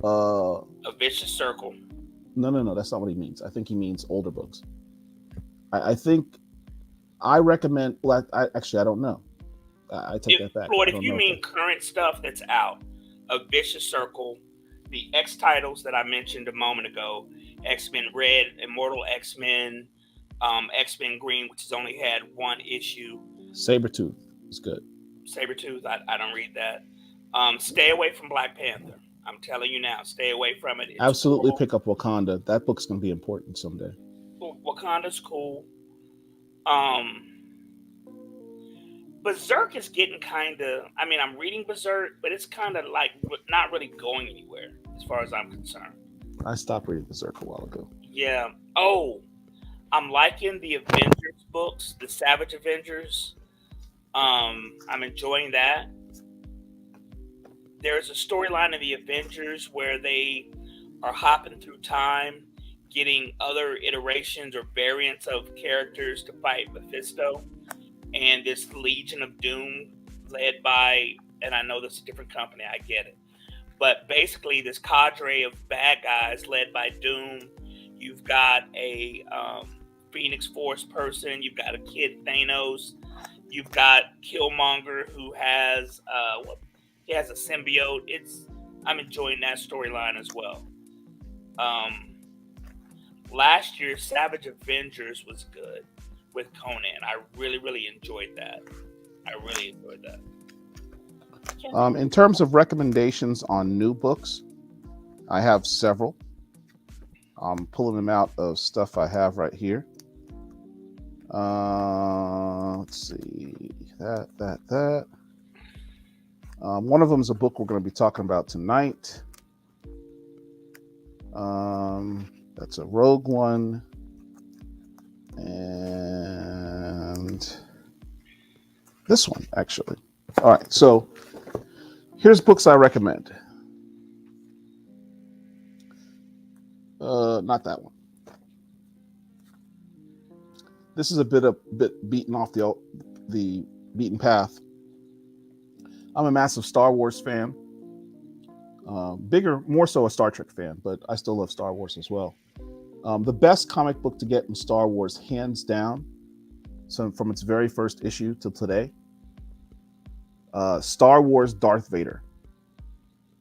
[SPEAKER 1] Uh,
[SPEAKER 2] A Vicious Circle.
[SPEAKER 1] no. That's not what he means. I think he means older books. I think I recommend. Well, actually I don't know. I take
[SPEAKER 2] If
[SPEAKER 1] that back.
[SPEAKER 2] Floyd,
[SPEAKER 1] I
[SPEAKER 2] if
[SPEAKER 1] don't
[SPEAKER 2] you
[SPEAKER 1] know if
[SPEAKER 2] mean
[SPEAKER 1] that's
[SPEAKER 2] current stuff that's out, A Vicious Circle, the X titles that I mentioned a moment ago, X Men Red, Immortal X Men, X Men Green, which has only had one issue.
[SPEAKER 1] Sabretooth is good.
[SPEAKER 2] Sabretooth, I don't read that. Stay away from Black Panther. I'm telling you now, stay away from it. It's
[SPEAKER 1] Absolutely
[SPEAKER 2] cool.
[SPEAKER 1] pick up Wakanda. That book's going to be important someday.
[SPEAKER 2] Wakanda's cool. Um, Berserk is getting kind of. I mean, I'm reading Berserk, but it's kind of like not really going anywhere as far as I'm concerned.
[SPEAKER 1] I stopped reading Berserk a while ago.
[SPEAKER 2] Yeah. Oh, I'm liking the Avengers books, the Savage Avengers. I'm enjoying that. There's a storyline of the Avengers where they are hopping through time, getting other iterations or variants of characters to fight Mephisto, and this Legion of Doom led by, and I know this is a different company, I get it, but basically this cadre of bad guys led by Doom. You've got a Phoenix Force person, you've got a kid Thanos, you've got Killmonger who has he has a symbiote. I'm enjoying that storyline as well. Um, Last year, Savage Avengers was good with Conan. I really enjoyed that. I really enjoyed that.
[SPEAKER 1] In terms of recommendations on new books, I have several. I'm pulling them out of stuff I have right here. Let's see. That. One of them is a book we're going to be talking about tonight. That's a Rogue one. And this one, actually. All right, so here's books I recommend. Not that one. this is a bit beaten off the beaten path. I'm a massive Star Wars fan. More so a Star Trek fan, but I still love Star Wars as well. The best comic book to get in Star Wars, hands down, so from its very first issue till today, Star Wars Darth Vader.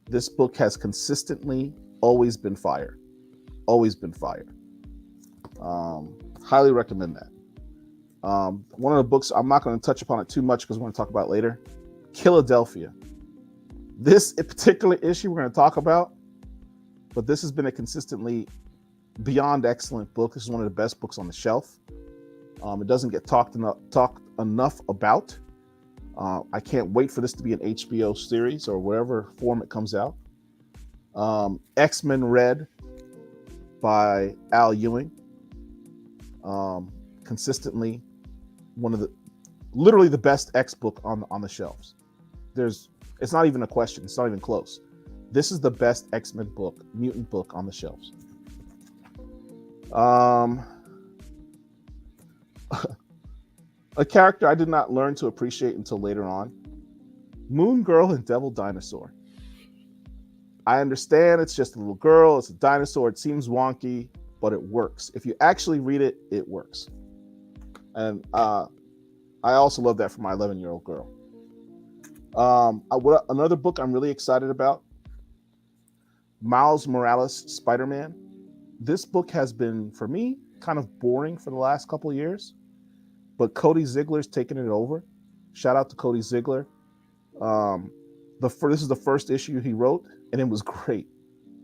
[SPEAKER 1] This book has consistently always been fire. Always been fire. Highly recommend that. One of the books, I'm not going to touch upon it too much because we're going to talk about it later. Philadelphia. This particular issue we're going to talk about, but this has been a consistently beyond excellent book. This is one of the best books on the shelf. It doesn't get talked enough about. I can't wait for this to be an HBO series or whatever form it comes out. X-Men Red by Al Ewing. Consistently literally the best X book on the shelves. It's not even a question. It's not even close. This is the best X-Men book, mutant book on the shelves. A character I did not learn to appreciate until later on. Moon Girl and Devil Dinosaur. I understand it's just a little girl, it's a dinosaur, it seems wonky, but it works. If you actually read it, it works. And I also love that for my 11-year-old girl. Another book I'm really excited about, Miles Morales Spider-Man. This book has been, for me, kind of boring for the last couple of years, but Cody Ziegler's taken it over. Shout out to Cody Ziegler. This is the first issue he wrote, and it was great.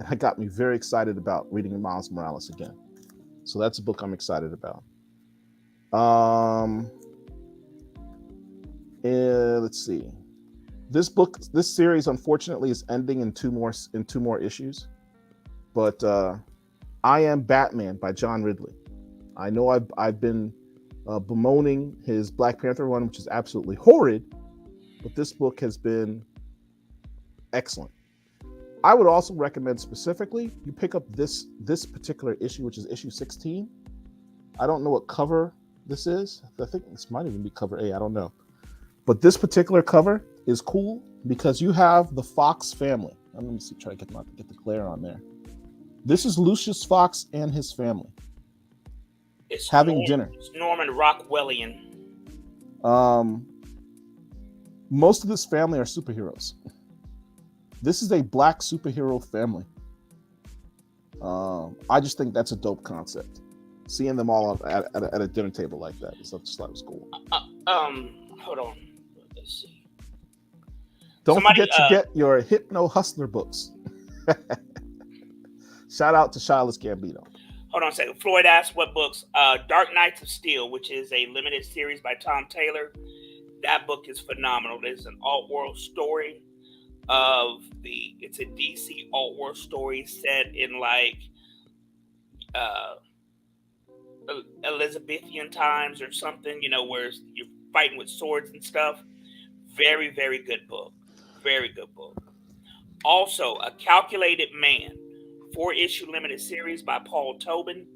[SPEAKER 1] And it got me very excited about reading Miles Morales again. So that's a book I'm excited about. Let's see. This series, unfortunately, is ending in two more issues. But I Am Batman by John Ridley. I know I've been bemoaning his Black Panther run, which is absolutely horrid, but this book has been excellent. I would also recommend specifically you pick up this particular issue, which is issue 16. I don't know what cover this is. I think this might even be cover A. I don't know. But this particular cover is cool because you have the Fox family. Let me see, try to get the glare on there. This is Lucius Fox and his family.
[SPEAKER 2] It's
[SPEAKER 1] having dinner.
[SPEAKER 2] It's Norman Rockwellian.
[SPEAKER 1] Most of this family are superheroes. This is a Black superhero family. I just think that's a dope concept. Seeing them all at a dinner table like that, so I just thought it was cool.
[SPEAKER 2] Hold on. Let's see.
[SPEAKER 1] Don't forget to get your Hypno Hustler books. Shout out to Shyless Gambino.
[SPEAKER 2] Hold on a second. Floyd asked what books. Dark Knights of Steel, which is a limited series by Tom Taylor. That book is phenomenal. It's an alt-world story it's a DC alt-world story set in like Elizabethan times or something, where you're fighting with swords and stuff. Very, very good book. Very good book. Also, A Calculated Man, 4-issue limited series by Paul Tobin,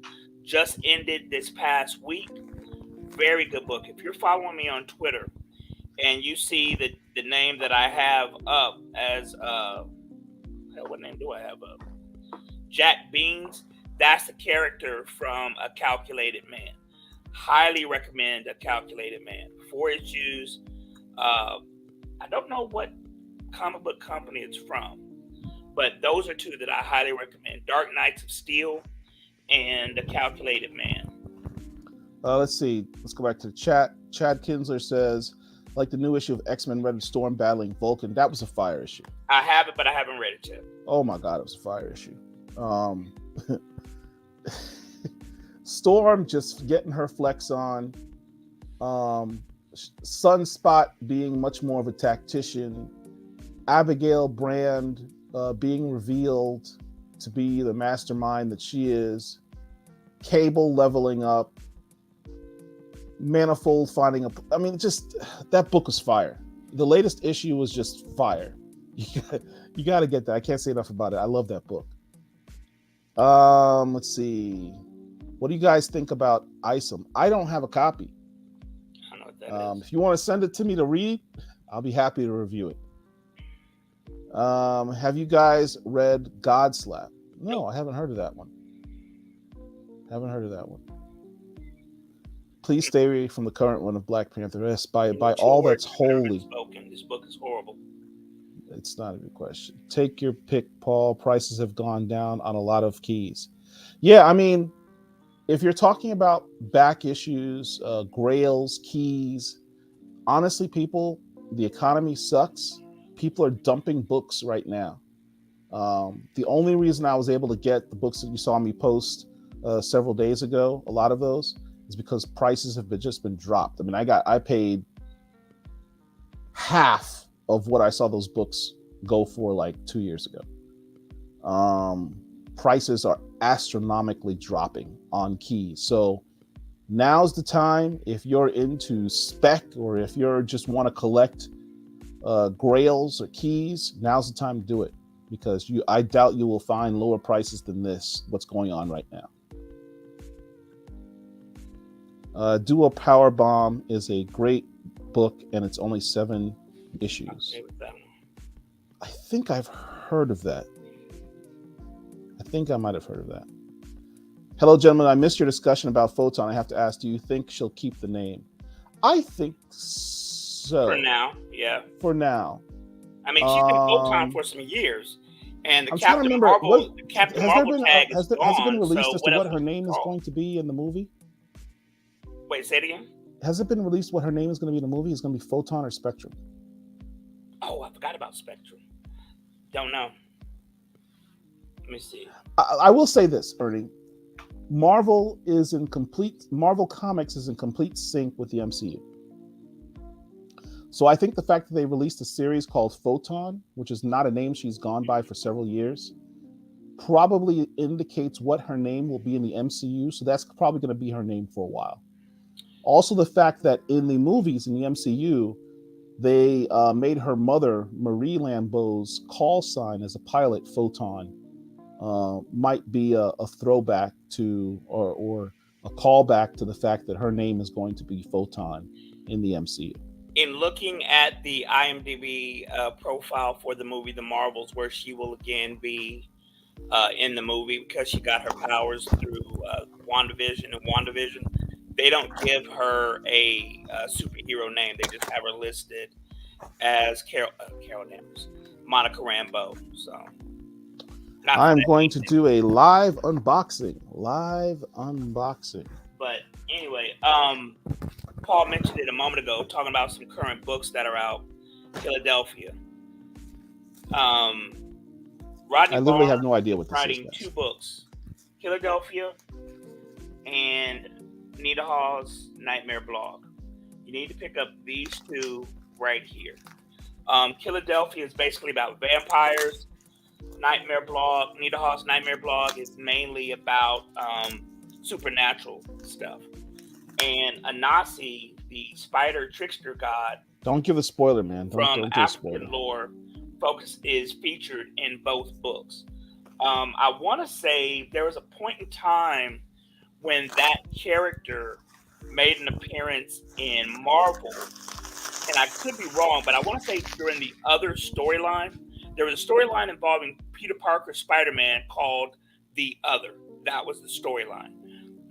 [SPEAKER 2] just ended this past week. Very good book. If you're following me on Twitter and you see the name that I have up as what name do I have up? Jack Beans. That's the character from A Calculated Man. Highly recommend A Calculated Man. 4 issues. I don't know what comic book company it's from, but those are two that I highly recommend. Dark Knights of Steel and A Calculated Man.
[SPEAKER 1] Let's see. Let's go back to the chat. Chad Kinsler says, like the new issue of X-Men Red Storm battling Vulcan. That was a fire issue.
[SPEAKER 2] I have it, but I haven't read it yet.
[SPEAKER 1] Oh my God, it was a fire issue. Storm just getting her flex on. Sunspot being much more of a tactician. Abigail Brand being revealed to be the mastermind that she is. Cable leveling up. Manifold finding just that book was fire. The latest issue was just fire. You got to get that. I can't say enough about it. I love that book. Let's see. What do you guys think about Isom? I don't have a copy.
[SPEAKER 2] I don't know what that is.
[SPEAKER 1] If you want to send it to me to read, I'll be happy to review it. Have you guys read Godslap? No,
[SPEAKER 2] Nope.
[SPEAKER 1] I haven't heard of that one. Please stay away from the current one of Black Panther. Yes, by all that's holy.
[SPEAKER 2] Spoken. This book is horrible.
[SPEAKER 1] It's not a good question. Take your pick, Paul. Prices have gone down on a lot of keys. Yeah, I mean, if you're talking about back issues, grails, keys, honestly, people, the economy sucks. People are dumping books right now. The only reason I was able to get the books that you saw me post several days ago, a lot of those, is because prices have just been dropped. I mean, I paid half of what I saw those books go for like 2 years ago. Prices are astronomically dropping on keys. So now's the time, if you're into spec or if you're just want to collect grails or keys, now's the time to do it, because I doubt you will find lower prices than what's going on right now. Duo Power Bomb is a great book, and it's only 7 issues.
[SPEAKER 2] Okay with that one.
[SPEAKER 1] I think I've heard of that. I think I might have heard of that. Hello, gentlemen. I missed your discussion about Photon. I have to ask, do you think she'll keep the name? I think so.
[SPEAKER 2] For now, yeah.
[SPEAKER 1] For now.
[SPEAKER 2] I mean, she's been Photon for some years. And the
[SPEAKER 1] I'm
[SPEAKER 2] Captain
[SPEAKER 1] trying to remember,
[SPEAKER 2] Marvel, the Captain Marvel tag
[SPEAKER 1] has
[SPEAKER 2] is gone.
[SPEAKER 1] Has it been released
[SPEAKER 2] so
[SPEAKER 1] as to what her name is going to be in the movie?
[SPEAKER 2] Wait, say it again?
[SPEAKER 1] Has it been released what her name is going to be in the movie? Is going to be Photon or Spectrum?
[SPEAKER 2] Oh, I forgot about Spectrum. Don't know. Let me see.
[SPEAKER 1] I will say this, Ernie. Marvel Comics is in complete sync with the MCU. So I think the fact that they released a series called Photon, which is not a name she's gone by for several years, probably indicates what her name will be in the MCU. So that's probably going to be her name for a while. Also, the fact that in the movies in the MCU, they made her mother, Marie Lambeau's call sign as a pilot, Photon, might be a throwback to or a callback to the fact that her name is going to be Photon in the MCU.
[SPEAKER 2] In looking at the IMDb profile for the movie The Marvels, where she will again be in the movie because she got her powers through WandaVision, they don't give her a superhero name. They just have her listed as Carol Danvers, Monica Rambeau. So
[SPEAKER 1] I'm going to do a live unboxing.
[SPEAKER 2] But anyway, Paul mentioned it a moment ago, talking about some current books that are out. Philadelphia. Rodney
[SPEAKER 1] I literally have no idea what this is.
[SPEAKER 2] Writing 2 books, Philadelphia and Nita Hall's Nightmare Blog. You need to pick up these 2 right here. Philadelphia is basically about vampires. Nita Hall's Nightmare Blog is mainly about supernatural stuff. And Anansi, the spider trickster god,
[SPEAKER 1] don't give a spoiler, man.
[SPEAKER 2] From African lore, is featured in both books. I want to say there was a point in time when that character made an appearance in Marvel, and I could be wrong, but I want to say during the other storyline, there was a storyline involving Peter Parker Spider-Man called The Other. That was the storyline.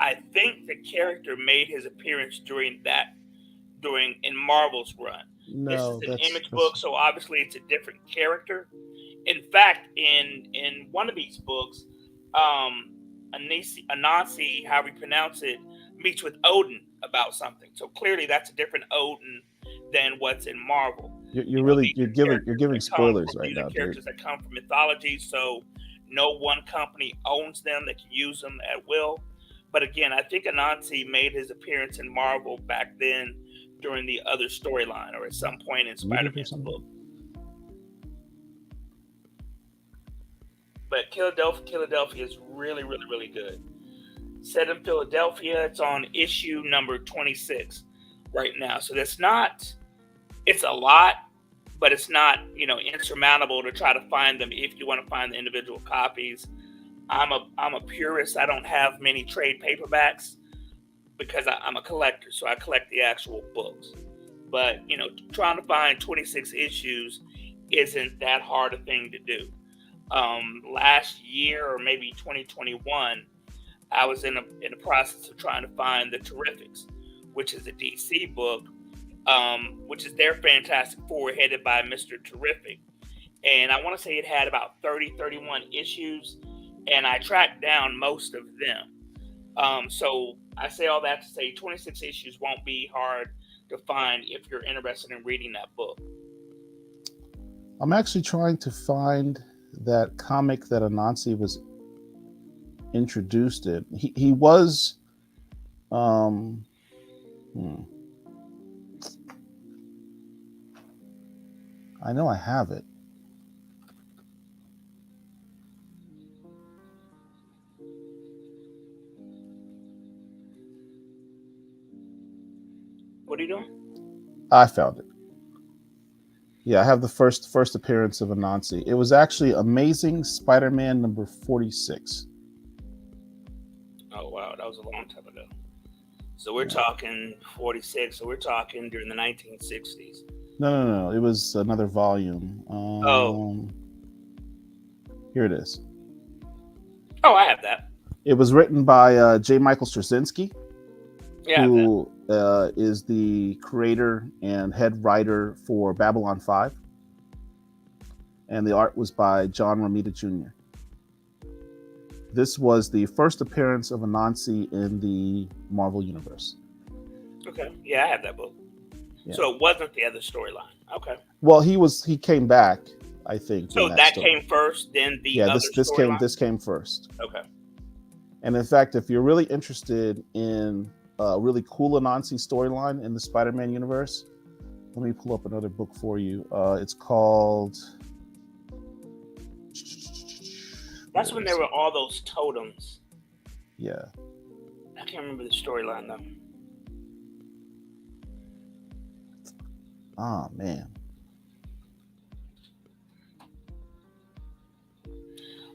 [SPEAKER 2] I think the character made his appearance in Marvel's run.
[SPEAKER 1] No,
[SPEAKER 2] this is an Image book, so obviously it's a different character. In fact, in one of these books, Anansi, how we pronounce it, meets with Odin about something. So clearly, that's a different Odin than what's in Marvel.
[SPEAKER 1] You're giving spoilers right now, dude.
[SPEAKER 2] Characters that come from mythology, so no one company owns them; they can use them at will. But again, I think Anansi made his appearance in Marvel back then during the other storyline, or at some point in Spider-Man's book. But Philadelphia is really, really, really good. Set in Philadelphia, it's on issue number 26 right now. So it's a lot, but it's not, insurmountable to try to find them if you want to find the individual copies. I'm a purist. I don't have many trade paperbacks because I'm a collector, so I collect the actual books. But trying to find 26 issues isn't that hard a thing to do. Last year or maybe 2021, I was in the process of trying to find the Terrifics, which is a DC book, which is their Fantastic Four headed by Mr. Terrific. And I want to say it had about 30, 31 issues, and I tracked down most of them. So I say all that to say 26 issues won't be hard to find if you're interested in reading that book.
[SPEAKER 1] I'm actually trying to find that comic that Anansi was introduced in. He was I know I have it.
[SPEAKER 2] What are you doing?
[SPEAKER 1] I found it. Yeah, I have the first appearance of Anansi. It was actually Amazing Spider-Man number 46.
[SPEAKER 2] Oh wow, that was a long time ago. So we're talking 46. So we're talking during the 1960s.
[SPEAKER 1] No. It was another volume. Here it is.
[SPEAKER 2] Oh, I have that.
[SPEAKER 1] It was written by J. Michael Straczynski,
[SPEAKER 2] Yeah,
[SPEAKER 1] who is the creator and head writer for Babylon 5. And the art was by John Romita Jr. This was the first appearance of Anansi in the Marvel Universe.
[SPEAKER 2] okay. Yeah, I have that book.
[SPEAKER 1] Yeah.
[SPEAKER 2] So it wasn't the other storyline. Okay.
[SPEAKER 1] Well, he came back, I think.
[SPEAKER 2] So that came first, then the other storyline?
[SPEAKER 1] This came first.
[SPEAKER 2] Okay.
[SPEAKER 1] And in fact, if you're really interested in a really cool Anansi storyline in the Spider-Man universe, let me pull up another book for you. It's called...
[SPEAKER 2] That's when there were all those totems.
[SPEAKER 1] Yeah.
[SPEAKER 2] I can't remember the storyline though.
[SPEAKER 1] Oh man.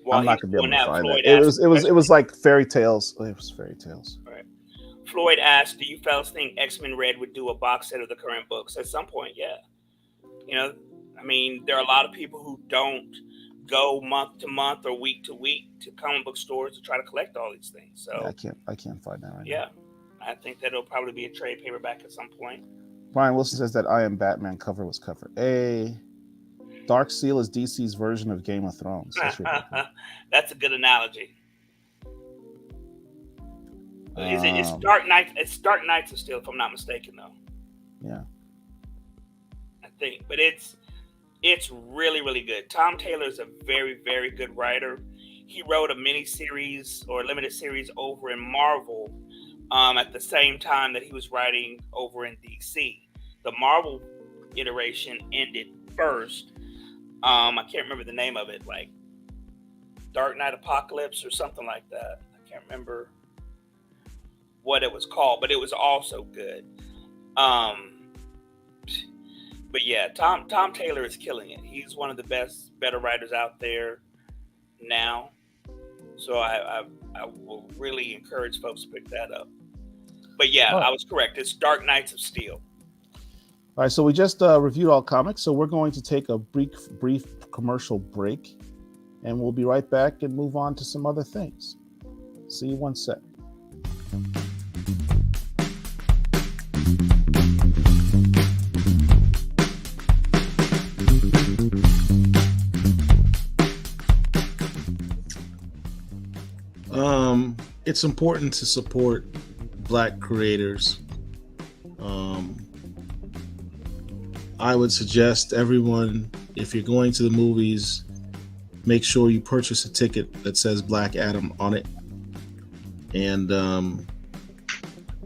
[SPEAKER 2] Well,
[SPEAKER 1] I'm not gonna be able to find it.
[SPEAKER 2] Floyd
[SPEAKER 1] It was like fairy tales. It was fairy tales.
[SPEAKER 2] Right. Floyd asked, "Do you fellas think X-Men Red would do a box set of the current books at some point?" Yeah. I mean, there are a lot of people who don't go month to month or week to week to comic book stores to try to collect all these things. So
[SPEAKER 1] yeah, I can't find that right now.
[SPEAKER 2] Yeah, I think that it'll probably be a trade paperback at some point.
[SPEAKER 1] Brian Wilson says that I Am Batman cover was cover A. Dark Seal is DC's version of Game of Thrones.
[SPEAKER 2] That's a good analogy. It's Dark Knights. It's Dark Knights of Steel, if I'm not mistaken, though.
[SPEAKER 1] Yeah.
[SPEAKER 2] I think, but it's really, really good. Tom Taylor is a very, very good writer. He wrote a mini series or limited series over in Marvel at the same time that he was writing over in DC. The Marvel iteration ended first. I can't remember the name of it, like Dark Knight Apocalypse or something like that. I can't remember what it was called, but it was also good. But yeah, Tom Taylor is killing it. He's one of the better writers out there now. So I will really encourage folks to pick that up. But yeah, I was correct. It's Dark Knights of Steel.
[SPEAKER 1] All right, so we just reviewed all comics, so we're going to take a brief commercial break, and we'll be right back and move on to some other things. See you one sec. It's important to support Black creators. I would suggest everyone, if you're going to the movies, make sure you purchase a ticket that says Black Adam on it. And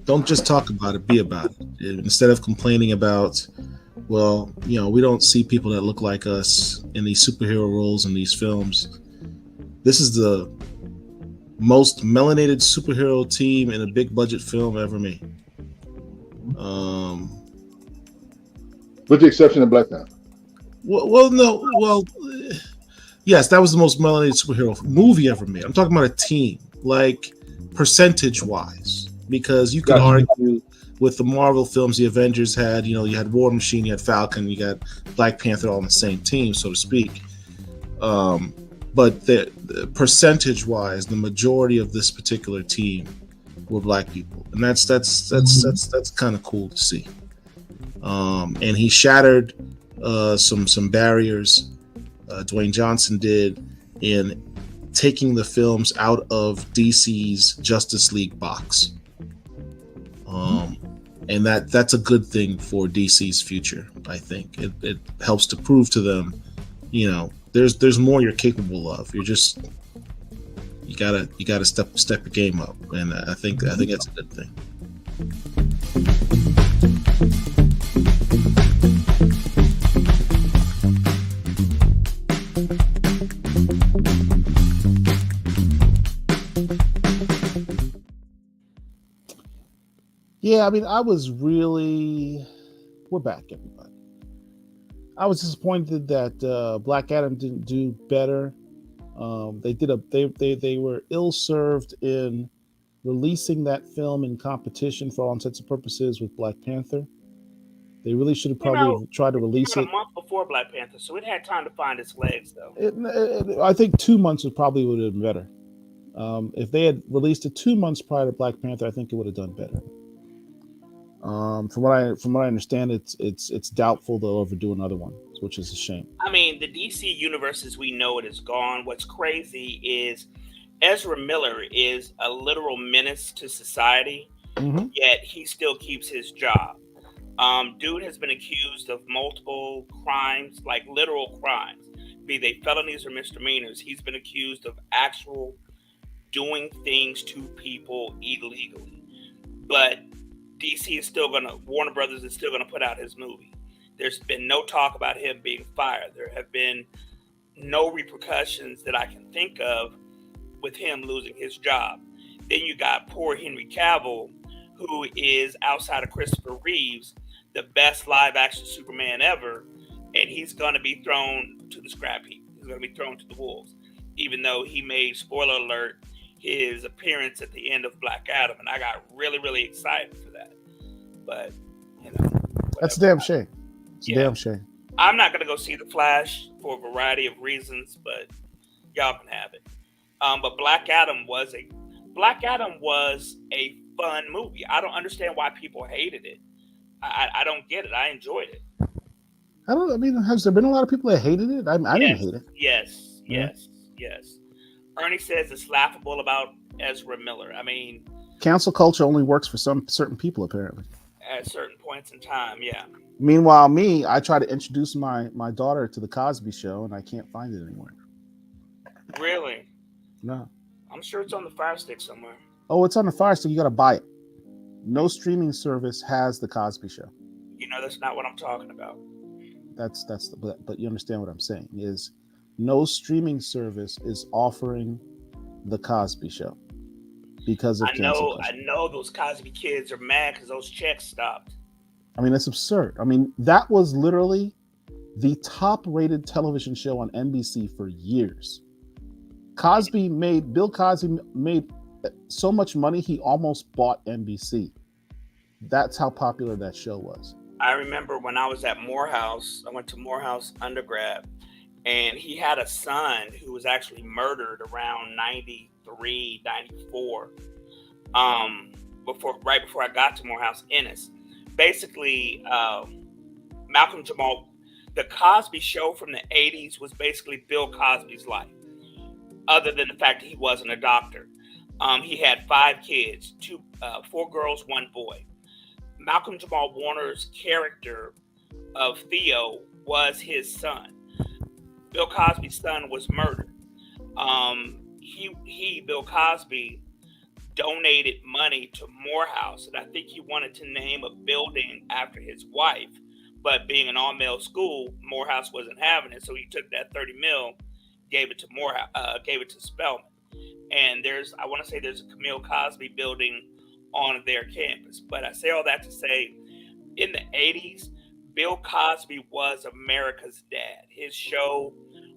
[SPEAKER 1] don't just talk about it, be about it. Instead of complaining about, well, we don't see people that look like us in these superhero roles in these films. This is the most melanated superhero team in a big budget film ever made.
[SPEAKER 3] With the exception of Black Panther.
[SPEAKER 1] Well, Yes, that was the most melanated superhero movie ever made. I'm talking about a team, like percentage wise, because you could
[SPEAKER 3] Gotcha.
[SPEAKER 1] argue with the Marvel films, the Avengers had, you had War Machine, you had Falcon, you got Black Panther all on the same team, so to speak. Um, but the percentage wise, the majority of this particular team were black people, and that's kind of cool to see. And he shattered some barriers. Dwayne Johnson did in taking the films out of DC's Justice League box, and that's a good thing for DC's future. I think it helps to prove to them, there's more you're capable of. You gotta step your game up, and I think that's a good thing. Yeah, I mean, we're back, everybody. I was disappointed that Black Adam didn't do better. They were ill served in releasing that film in competition for all intents and purposes with Black Panther. They really should have
[SPEAKER 2] You know,
[SPEAKER 1] probably tried to
[SPEAKER 2] it
[SPEAKER 1] release
[SPEAKER 2] came out
[SPEAKER 1] it.
[SPEAKER 2] a month before Black Panther, so it had time to find its legs, though.
[SPEAKER 1] I think 2 months would have been better. If they had released it 2 months prior to Black Panther, I think it would have done better. From what I understand, it's doubtful they'll ever do another one, which is a shame.
[SPEAKER 2] I mean, the DC universe as we know it is gone. What's crazy is Ezra Miller is a literal menace to society,
[SPEAKER 1] Mm-hmm.
[SPEAKER 2] yet he still keeps his job. Dude has been accused of multiple crimes, like literal crimes, be they felonies or misdemeanors. He's been accused of actual doing things to people illegally. But Warner Brothers is still gonna put out his movie. There's been no talk about him being fired. There have been no repercussions that I can think of with him losing his job. Then you got poor Henry Cavill, who is outside of Christopher Reeves, the best live action Superman ever, and he's going to be thrown to the scrap heap. He's going to be thrown to the wolves, even though he made, spoiler alert, his appearance at the end of Black Adam, and I got really, really excited for that. But,
[SPEAKER 1] that's a damn shame. It's a damn shame.
[SPEAKER 2] I'm not going to go see The Flash for a variety of reasons, but y'all can have it. But Black Adam was a fun movie. I don't understand why people hated it. I don't get it. I enjoyed it.
[SPEAKER 1] I mean, has there been a lot of people that hated it? I didn't hate it.
[SPEAKER 2] Yes. Ernie says it's laughable about Ezra Miller. I mean,
[SPEAKER 1] cancel culture only works for some certain people, apparently.
[SPEAKER 2] At certain points in time, yeah.
[SPEAKER 1] Meanwhile, I try to introduce my daughter to the Cosby Show, and I can't find it anywhere.
[SPEAKER 2] Really?
[SPEAKER 1] No.
[SPEAKER 2] I'm sure it's on the Fire Stick somewhere.
[SPEAKER 1] Oh, it's on the Fire Stick. You got to buy it. No streaming service has the Cosby Show.
[SPEAKER 2] That's not what I'm talking about.
[SPEAKER 1] But you understand what I'm saying is no streaming service is offering the Cosby Show because of cancel culture.
[SPEAKER 2] I know those Cosby kids are mad because those checks stopped.
[SPEAKER 1] I mean, it's absurd. I mean, that was literally the top-rated television show on NBC for years. Bill Cosby made so much money he almost bought NBC. That's how popular that show was.
[SPEAKER 2] I remember when I was at Morehouse, I went to Morehouse undergrad, and he had a son who was actually murdered around 93, 94, right before I got to Morehouse Ennis. Basically, Malcolm Jamal, the Cosby Show from the 80s was basically Bill Cosby's life, other than the fact that he wasn't a doctor. He had 5 kids, 4 girls, 1 boy. Malcolm Jamal Warner's character of Theo was his son. Bill Cosby's son was murdered. Bill Cosby, donated money to Morehouse, and I think he wanted to name a building after his wife. But being an all-male school, Morehouse wasn't having it, so he took that $30 million, gave it to gave it to Spelman. And I want to say there's a Camille Cosby building on their campus. But I say all that to say, in the 80s, Bill Cosby was America's dad. His show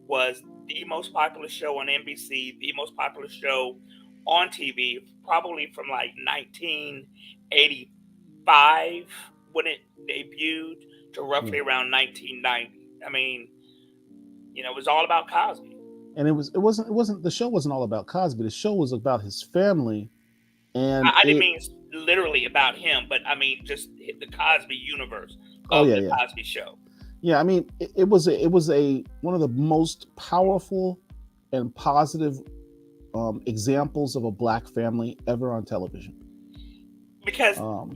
[SPEAKER 2] was the most popular show on NBC, the most popular show on TV, probably from like 1985 when it debuted to
[SPEAKER 1] Yeah.
[SPEAKER 2] roughly around 1990. I mean, it was all about Cosby.
[SPEAKER 1] And it wasn't the show wasn't all about Cosby. The show was about his family, and
[SPEAKER 2] I didn't
[SPEAKER 1] it.
[SPEAKER 2] mean literally about him, but I mean just the Cosby universe
[SPEAKER 1] Oh
[SPEAKER 2] of
[SPEAKER 1] yeah,
[SPEAKER 2] the
[SPEAKER 1] yeah,
[SPEAKER 2] Cosby Show.
[SPEAKER 1] yeah. I mean, it was a one of the most powerful and positive examples of a black family ever on television.
[SPEAKER 2] Because
[SPEAKER 1] Um,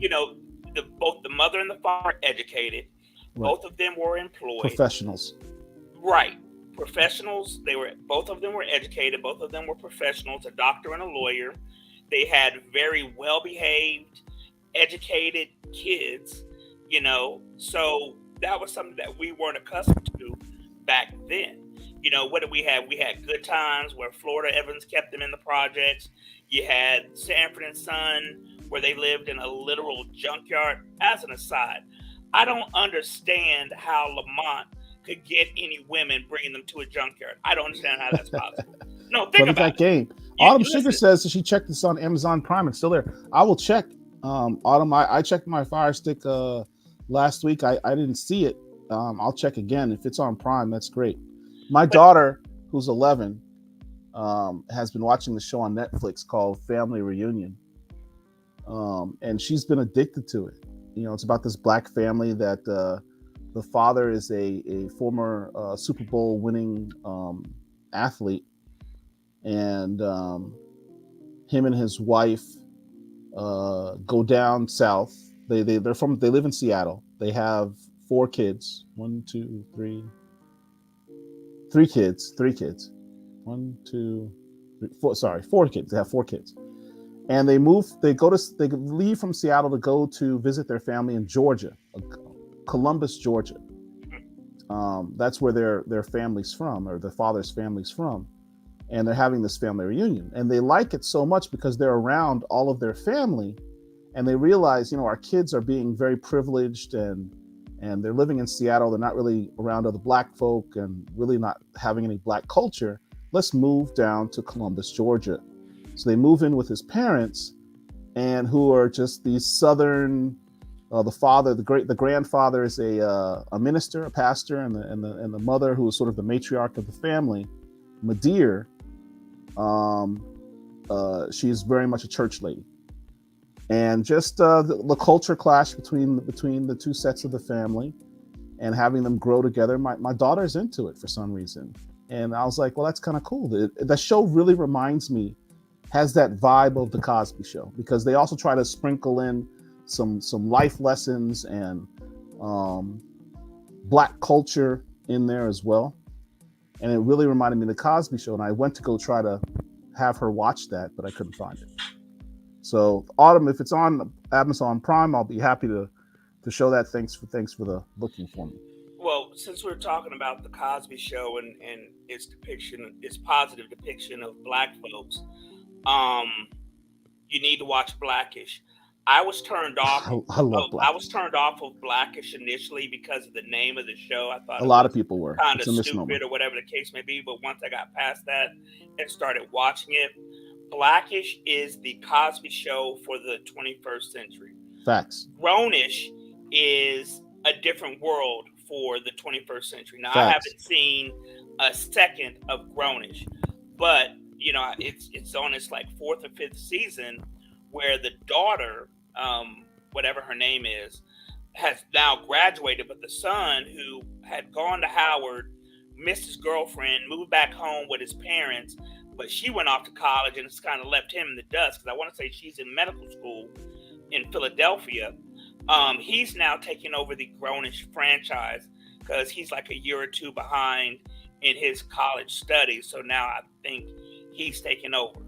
[SPEAKER 2] both the mother and the father were educated,
[SPEAKER 1] right,
[SPEAKER 2] both of them were employed.
[SPEAKER 1] professionals.
[SPEAKER 2] Right. Professionals, they were both of them were educated, both of them were professionals, a doctor and a lawyer. They had very well behaved, educated kids, So that was something that we weren't accustomed to back then. What did we have? We had Good Times where Florida Evans kept them in the projects. You had Sanford and Son where they lived in a literal junkyard. As an aside, I don't understand how Lamont could get any women bringing them to a junkyard. I don't understand how that's possible. No, think
[SPEAKER 1] But it
[SPEAKER 2] about
[SPEAKER 1] got
[SPEAKER 2] it.
[SPEAKER 1] game.
[SPEAKER 2] You
[SPEAKER 1] Autumn Sugar
[SPEAKER 2] listen.
[SPEAKER 1] says that she checked this on Amazon Prime. It's still there. I will check. Autumn, I checked my Fire Stick last week. I didn't see it. I'll check again. If it's on Prime, that's great. My
[SPEAKER 2] But
[SPEAKER 1] daughter, who's 11, has been watching the show on Netflix called Family Reunion, and she's been addicted to it. It's about this black family that the father is a former Super Bowl winning athlete, and him and his wife go down south. They live in Seattle. They have four kids. One, two, three kids. Three kids. One, two, three, four. Sorry, four kids. They have four kids, and they move. They leave from Seattle to go to visit their family in Georgia, Columbus, Georgia. That's where their family's from, or the father's family's from, and they're having this family reunion. And they like it so much because they're around all of their family, and they realize, our kids are being very privileged, and they're living in Seattle. They're not really around other black folk and really not having any black culture. Let's move down to Columbus, Georgia. So they move in with his parents, and who are just these southern. The father, the grandfather, is a minister, a pastor, and the mother, who is sort of the matriarch of the family, Madeir. She is very much a church lady, and just the culture clash between the two sets of the family, and having them grow together. My daughter's into it for some reason, and I was like, well, that's kind of cool. The show really has that vibe of the Cosby Show, because they also try to sprinkle in some life lessons and black culture in there as well. And it really reminded me of the Cosby Show. And I went to go try to have her watch that, but I couldn't find it. So Autumn, if it's on Amazon Prime, I'll be happy to show that. Thanks for the looking for me.
[SPEAKER 2] well, since we're talking about the Cosby Show and its positive depiction of black folks, um, you need to watch Blackish. I was turned off.
[SPEAKER 1] I love
[SPEAKER 2] Oh, I was
[SPEAKER 1] Blackish.
[SPEAKER 2] turned off of Blackish initially because of the name of the show. I thought
[SPEAKER 1] A
[SPEAKER 2] it
[SPEAKER 1] lot of
[SPEAKER 2] was
[SPEAKER 1] people were.
[SPEAKER 2] kind
[SPEAKER 1] It's
[SPEAKER 2] of
[SPEAKER 1] a misnomer.
[SPEAKER 2] stupid or whatever the case may be. But once I got past that and started watching it, Blackish is the Cosby Show for the 21st century.
[SPEAKER 1] Facts.
[SPEAKER 2] Grownish is a different world for the 21st century. Now, I
[SPEAKER 1] Facts.
[SPEAKER 2] haven't seen a second of Grownish, but it's on its like fourth or fifth season, where the daughter, whatever her name is, has now graduated, but the son, who had gone to Howard, missed his girlfriend, moved back home with his parents, but she went off to college and it's kind of left him in the dust, because I want to say she's in medical school in Philadelphia. He's now taking over the Grownish franchise because he's like a year or two behind in his college studies. So now I think he's taking over.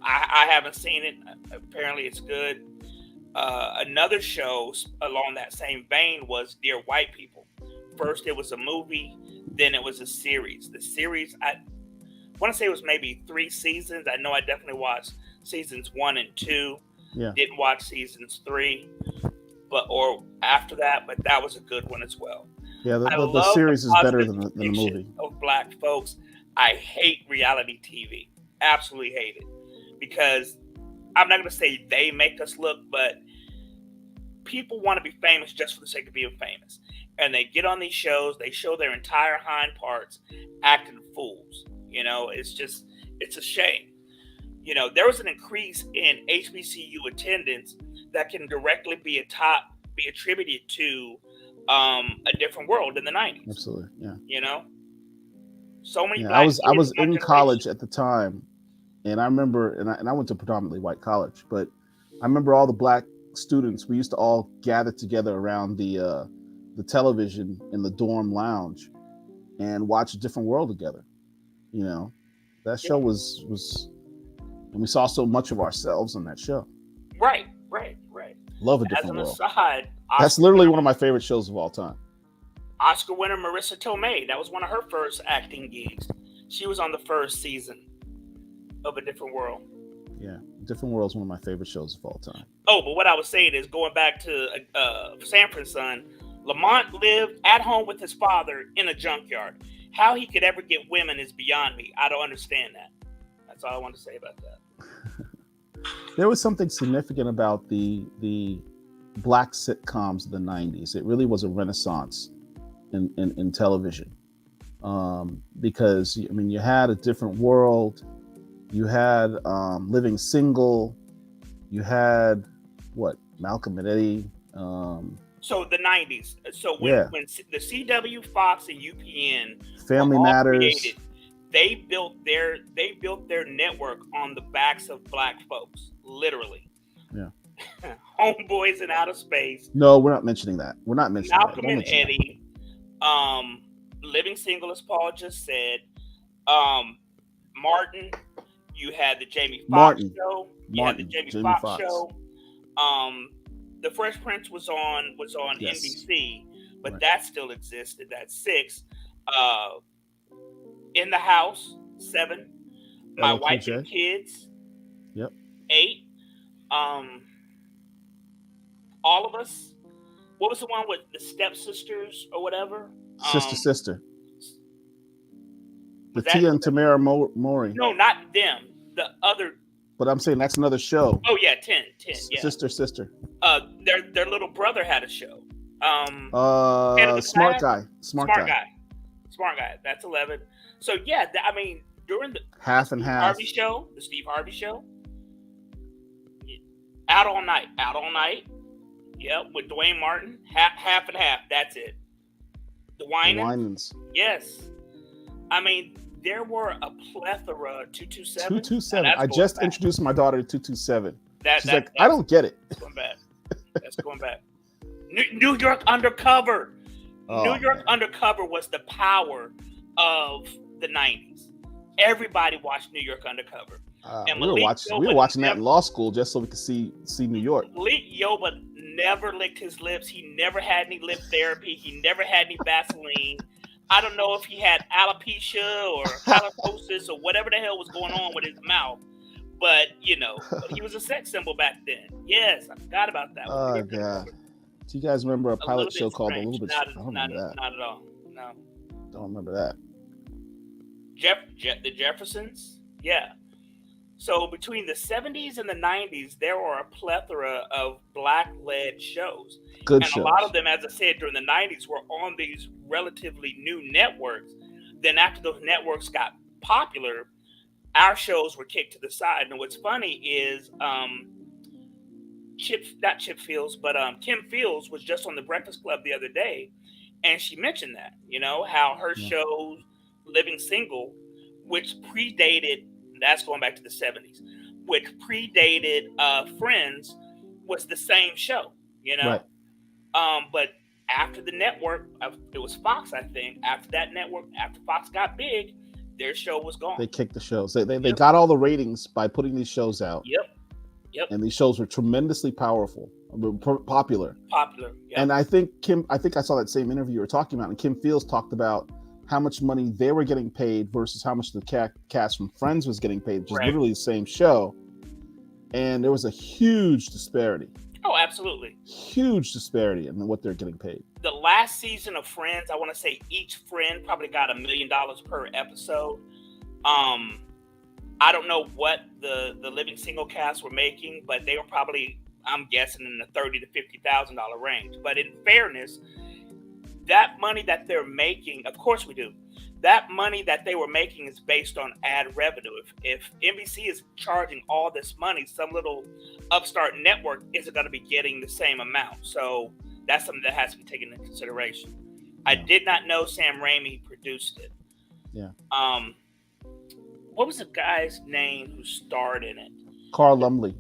[SPEAKER 2] I haven't seen it. Apparently, it's good. Another show along that same vein was Dear White People. First, it was a movie, then it was a series. The series, I want to say it was maybe 3 seasons. I know I definitely watched seasons 1 and 2.
[SPEAKER 1] Yeah.
[SPEAKER 2] Didn't watch seasons 3, or after that, but that was a good one as well.
[SPEAKER 1] Yeah,
[SPEAKER 2] I
[SPEAKER 1] the
[SPEAKER 2] love the
[SPEAKER 1] series is better
[SPEAKER 2] positive
[SPEAKER 1] than the
[SPEAKER 2] depiction
[SPEAKER 1] movie.
[SPEAKER 2] of black folks. I hate reality TV. Absolutely hate it. Because I'm not going to say they make us look, but people want to be famous just for the sake of being famous. And they get on these shows, they show their entire hind parts acting fools. It's a shame. There was an increase in HBCU attendance that can directly be attributed to a different world in the 90s.
[SPEAKER 1] Absolutely, yeah.
[SPEAKER 2] So many
[SPEAKER 1] Yeah,
[SPEAKER 2] black
[SPEAKER 1] I
[SPEAKER 2] kids
[SPEAKER 1] was
[SPEAKER 2] in my
[SPEAKER 1] in
[SPEAKER 2] generation.
[SPEAKER 1] college at the time, and I remember, and I went to predominantly white college, but I remember all the black students. We used to all gather together around the television in the dorm lounge and watch A Different World together. That show
[SPEAKER 2] Yeah.
[SPEAKER 1] was, and we saw so much of ourselves on that show.
[SPEAKER 2] Right.
[SPEAKER 1] Love A
[SPEAKER 2] As
[SPEAKER 1] Different
[SPEAKER 2] an
[SPEAKER 1] World.
[SPEAKER 2] aside,
[SPEAKER 1] That's literally one of my favorite shows of all time.
[SPEAKER 2] Oscar winner Marissa Tomei, that was one of her first acting gigs. She was on the first season of A Different World.
[SPEAKER 1] Yeah, Different World is one of my favorite shows of all time.
[SPEAKER 2] Oh, but what I was saying is, going back to Sanford's son, Lamont lived at home with his father in a junkyard. How he could ever get women is beyond me. I don't understand that. That's all I want to say about that.
[SPEAKER 1] There was something significant about the black sitcoms of the 90s. It really was a renaissance in television, because you had A Different World, you had Living Single, you had Malcolm and Eddie.
[SPEAKER 2] So the 90s. So when the CW, Fox, and UPN
[SPEAKER 1] Family
[SPEAKER 2] were all
[SPEAKER 1] Matters,
[SPEAKER 2] created, they built their network on the backs of black folks, literally.
[SPEAKER 1] Yeah.
[SPEAKER 2] Homeboys in Outer Space.
[SPEAKER 1] No, we're not mentioning that. We're not mentioning
[SPEAKER 2] Malcolm
[SPEAKER 1] that.
[SPEAKER 2] and Eddie. Living Single, as Paul just said. Martin. You had the Jamie Foxx show. Had the Jamie Foxx show. The Fresh Prince was on
[SPEAKER 1] Yes.
[SPEAKER 2] NBC, but that still existed. That's 6. In the House, 7. My Wife and Kids.
[SPEAKER 1] Yep.
[SPEAKER 2] 8. All of Us. What was the one with the stepsisters or whatever?
[SPEAKER 1] Sister. The Tia and Tamara Mowry.
[SPEAKER 2] No, not them. The other.
[SPEAKER 1] But I'm saying that's another show.
[SPEAKER 2] Oh yeah, 10. Yeah.
[SPEAKER 1] Sister.
[SPEAKER 2] Their little brother had a show.
[SPEAKER 1] Smart Guy. Smart
[SPEAKER 2] Guy. That's 11. So yeah, during the
[SPEAKER 1] Half and Half.
[SPEAKER 2] the Steve Harvey show. Out All Night. Yep, with Dwayne Martin. Half and Half. That's it. The Winans. Yes. There were a plethora. 227.
[SPEAKER 1] 227. I just introduced my daughter to 227. She's like, I don't get it.
[SPEAKER 2] That's going back. New York Undercover.
[SPEAKER 1] Oh,
[SPEAKER 2] New York Undercover was the power of the 90s. Everybody watched New York Undercover.
[SPEAKER 1] And we were watching that in law school just so we could see New York.
[SPEAKER 2] Malik Yoba never licked his lips. He never had any lip therapy. He never had any Vaseline. I don't know if he had alopecia or halitosis or whatever the hell was going on with his mouth. But, he was a sex symbol back then. Yes, I forgot about that.
[SPEAKER 1] Oh, God. Do you guys remember a pilot show called A Little Bit?
[SPEAKER 2] Not at all. No.
[SPEAKER 1] Don't remember that.
[SPEAKER 2] The Jeffersons? Yeah. So between the 70s and the 90s, there were a plethora of black-led shows.
[SPEAKER 1] Good shows.
[SPEAKER 2] A lot of them, as I said, during the 90s were on these relatively new networks. Then after those networks got popular, our shows were kicked to the side. And what's funny is Kim Fields was just on the Breakfast Club the other day, and she mentioned that, how her show, Living Single, which predated, that's going back to the 70s, which predated Friends, was the same show,
[SPEAKER 1] Right.
[SPEAKER 2] But after the network, it was Fox, I think. After that network, after Fox got big, their show was gone.
[SPEAKER 1] They kicked the shows. They got all the ratings by putting these shows out.
[SPEAKER 2] Yep.
[SPEAKER 1] And these shows were tremendously popular.
[SPEAKER 2] Yep.
[SPEAKER 1] And I think I saw that same interview you were talking about, and Kim Fields talked about how much money they were getting paid versus how much the cast from Friends was getting paid, which is literally the same show. And there was a huge disparity.
[SPEAKER 2] Oh, absolutely.
[SPEAKER 1] Huge disparity in what they're getting paid.
[SPEAKER 2] The last season of Friends, I want to say each friend probably got $1 million per episode. Um, I don't know what the living single cast were making, but they were probably, I'm guessing, in the $30,000 to $50,000 range. But in fairness, that money that they're making, of course we do. That money that they were making is based on ad revenue. If NBC is charging all this money, some little upstart network isn't going to be getting the same amount. So that's something that has to be taken into consideration. I did not know Sam Raimi produced it.
[SPEAKER 1] Yeah.
[SPEAKER 2] What was the guy's name who starred in it?
[SPEAKER 1] Carl Lumbly.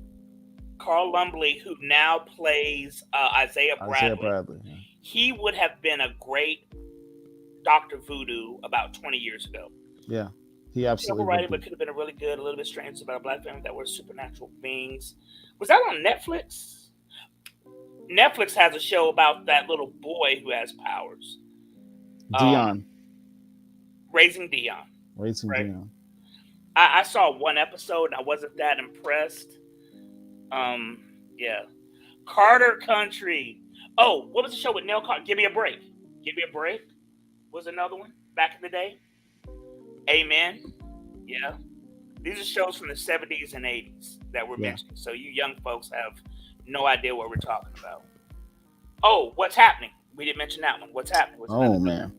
[SPEAKER 2] Carl Lumbly, who now plays Isaiah Bradley.
[SPEAKER 1] Yeah.
[SPEAKER 2] He would have been a great Dr. Voodoo about 20 years ago.
[SPEAKER 1] Yeah, he absolutely
[SPEAKER 2] writing, but could have been a really good, a little bit strange about a black family that were supernatural beings. Was that on Netflix? Netflix has a show about that little boy who has powers.
[SPEAKER 1] Dion.
[SPEAKER 2] Raising Dion.
[SPEAKER 1] Raising Dion.
[SPEAKER 2] I saw one episode and I wasn't that impressed. Yeah. Carter Country. Oh, what was the show with Nell Carter? Give Me a Break. Give Me a Break was another one back in the day. Amen. Yeah. These are shows from the 70s and 80s that we're mentioning. So you young folks have no idea what we're talking about. Oh, What's Happening? We didn't mention that one. What's Happening?
[SPEAKER 1] Man.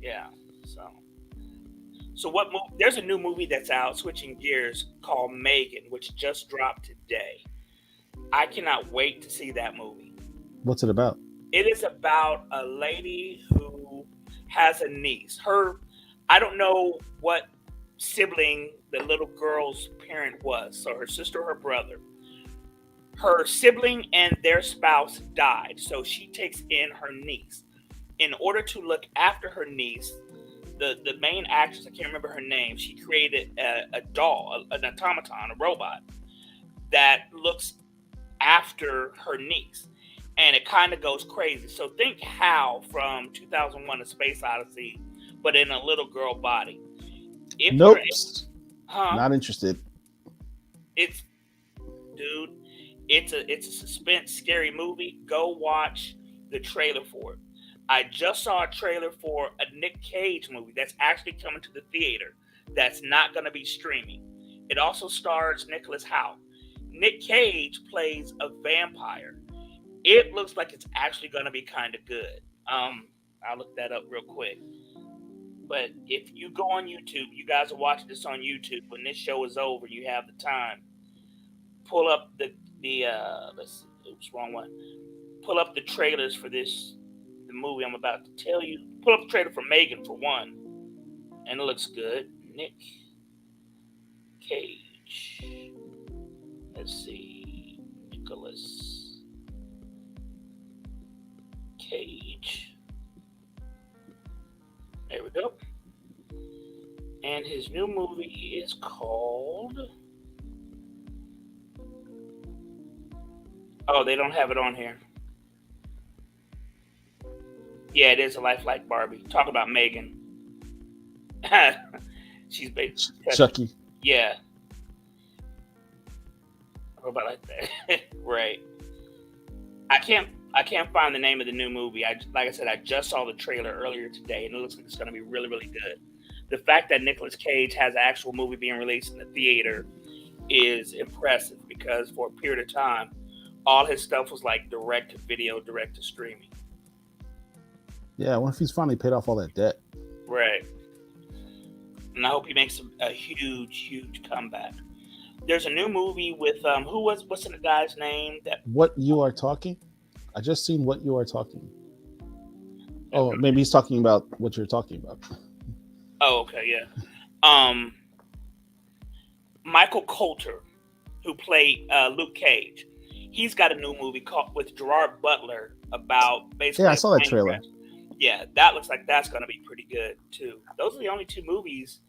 [SPEAKER 2] Yeah. So what there's a new movie that's out, switching gears, called Megan, which just dropped today. I cannot wait to see that movie.
[SPEAKER 1] What's it about?
[SPEAKER 2] It is about a lady who has a niece. I don't know what sibling the little girl's parent was. So her sister or her brother. Her sibling and their spouse died. So she takes in her niece. In order to look after her niece, the main actress, I can't remember her name, she created a doll, an automaton, a robot that looks after her niece. And it kind of goes crazy. So think Hal from 2001: A Space Odyssey, but in a little girl body.
[SPEAKER 1] Nope. Not interested.
[SPEAKER 2] It's a suspense, scary movie. Go watch the trailer for it. I just saw a trailer for a Nick Cage movie that's actually coming to the theater. That's not going to be streaming. It also stars Nicholas Hoult. Nick Cage plays a vampire. It looks like it's actually going to be kind of good. I'll look that up real quick. But if you go on YouTube, you guys are watching this on YouTube. When this show is over, you have the time. Pull up the wrong one. Pull up the trailers for the movie I'm about to tell you. Pull up the trailer for Megan for one, and it looks good. Nick Cage. Let's see, Nicholas Cage. There we go. And his new movie is called... Oh, they don't have it on here. Yeah, it is A Life Like Barbie. Talk about Megan. She's based
[SPEAKER 1] Chucky.
[SPEAKER 2] Yeah. What about like that? Right. I can't find the name of the new movie. Like I said, I just saw the trailer earlier today, and it looks like it's going to be really, really good. The fact that Nicolas Cage has an actual movie being released in the theater is impressive, because for a period of time, all his stuff was like direct to video, direct to streaming.
[SPEAKER 1] Yeah, I wonder if he's finally paid off all that debt.
[SPEAKER 2] Right. And I hope he makes a huge, huge comeback. There's a new movie with what's the guy's name?
[SPEAKER 1] What You Are Talking? I just seen What You Are Talking. Oh, maybe he's talking about what you're talking about.
[SPEAKER 2] Oh, okay, yeah. Michael Coulter, who played Luke Cage, he's got a new movie with Gerard Butler about basically.
[SPEAKER 1] Yeah, I saw that trailer.
[SPEAKER 2] Yeah, that looks like that's going to be pretty good too. Those are the only three movies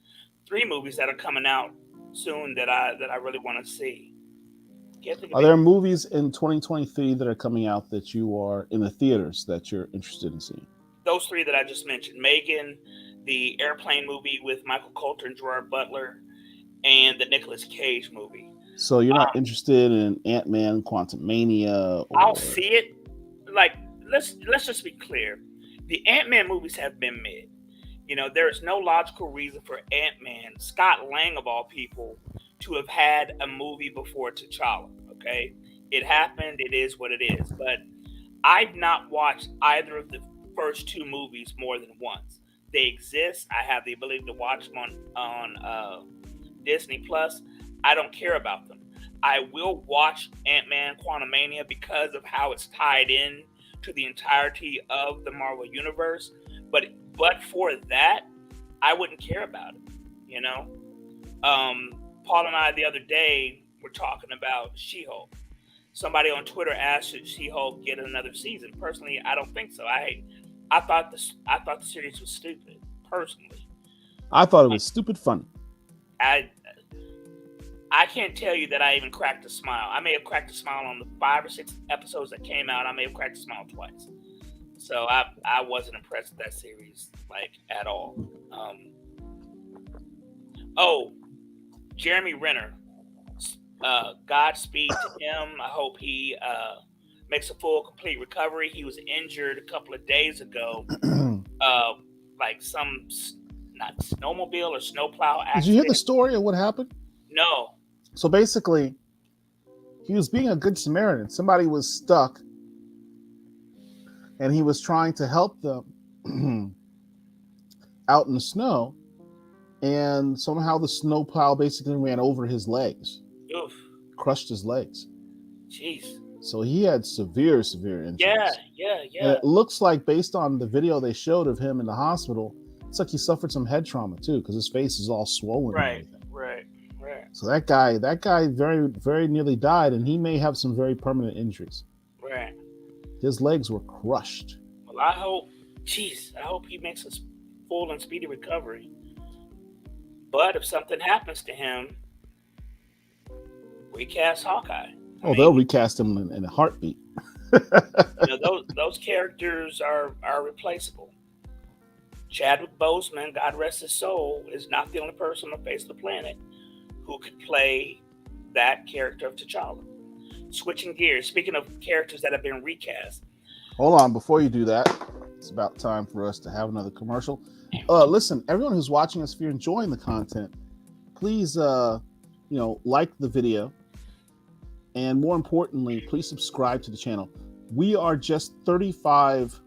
[SPEAKER 2] that are coming out soon that I really want to see.
[SPEAKER 1] Are there movies in 2023 that are coming out that you are in the theaters that you're interested in seeing?
[SPEAKER 2] Those three that I just mentioned: Megan, the Airplane movie with Michael Coulter and Gerard Butler, and the Nicolas Cage movie.
[SPEAKER 1] So you're not interested in Ant-Man, Quantumania,
[SPEAKER 2] I'll
[SPEAKER 1] or
[SPEAKER 2] see it. Like, let's just be clear. The Ant-Man movies have been mid. There is no logical reason for Ant-Man, Scott Lang of all people, to have had a movie before T'Challa. Okay, it happened. It is what it is. But I've not watched either of the first two movies more than once. They exist. I have the ability to watch them on Disney Plus. I don't care about them. I will watch Ant-Man Quantumania because of how it's tied in to the entirety of the Marvel universe. But for that, I wouldn't care about it. You know, Paul and I the other day were talking about She-Hulk. Somebody on Twitter asked, should She-Hulk get another season? Personally, I don't think so. I thought the series was stupid. Personally,
[SPEAKER 1] I thought it was stupid fun.
[SPEAKER 2] I I can't tell you that I even cracked a smile. I may have cracked a smile on the 5 or 6 episodes that came out. I may have cracked a smile twice. So I wasn't impressed with that series at all. Oh, Jeremy Renner. Godspeed to him. I hope he makes a full, complete recovery. He was injured a couple of days ago, some not snowmobile or snowplow accident.
[SPEAKER 1] Did you hear the story of what happened?
[SPEAKER 2] No.
[SPEAKER 1] So basically, he was being a good Samaritan. Somebody was stuck, and he was trying to help them out in the snow, and somehow the snowplow basically ran over his legs.
[SPEAKER 2] Oof.
[SPEAKER 1] Crushed his legs.
[SPEAKER 2] Jeez.
[SPEAKER 1] So he had severe injuries.
[SPEAKER 2] Yeah.
[SPEAKER 1] And it looks like, based on the video they showed of him in the hospital, it's like he suffered some head trauma too, because his face is all swollen.
[SPEAKER 2] Right.
[SPEAKER 1] So that guy very, very nearly died, and he may have some very permanent injuries.
[SPEAKER 2] Right.
[SPEAKER 1] His legs were crushed.
[SPEAKER 2] Well, I hope he makes a full and speedy recovery. But if something happens to him, recast Hawkeye.
[SPEAKER 1] They'll recast him in a heartbeat.
[SPEAKER 2] Those characters are replaceable. Chadwick Boseman, God rest his soul, is not the only person on the face of the planet who could play that character of T'Challa. Switching gears, speaking of characters that have been recast.
[SPEAKER 1] Hold on, before you do that, it's about time for us to have another commercial. Listen, everyone who's watching us, if you're enjoying the content, please, like the video. And more importantly, please subscribe to the channel. We are just 35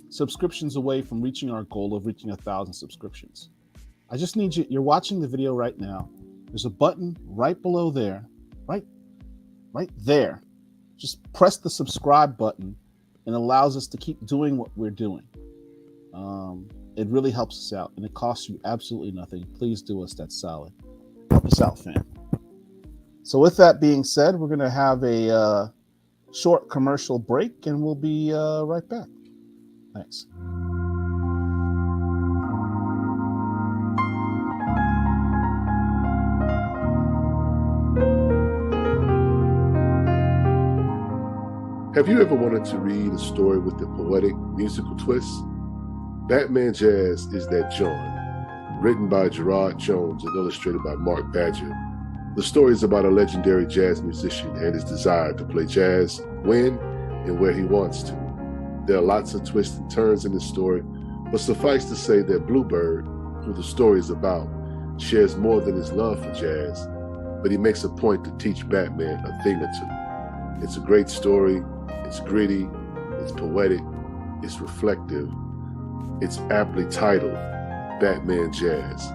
[SPEAKER 1] subscriptions away from reaching our goal of reaching 1,000 subscriptions. I just need you. You're watching the video right now. There's a button right below there, right there. Just press the subscribe button, and allows us to keep doing what we're doing. It really helps us out, and it costs you absolutely nothing. Please do us that solid. Help us out, fam. So with that being said, we're going to have a short commercial break, and we'll be right back. Thanks.
[SPEAKER 3] Have you ever wanted to read a story with a poetic musical twist? Batman Jazz is that joint. Written by Gerard Jones and illustrated by Mark Badger, the story is about a legendary jazz musician and his desire to play jazz when and where he wants to. There are lots of twists and turns in this story, but suffice to say that Bluebird, who the story is about, shares more than his love for jazz, but he makes a point to teach Batman a thing or two. It's a great story. It's gritty, it's poetic, it's reflective. It's aptly titled Batman Jazz.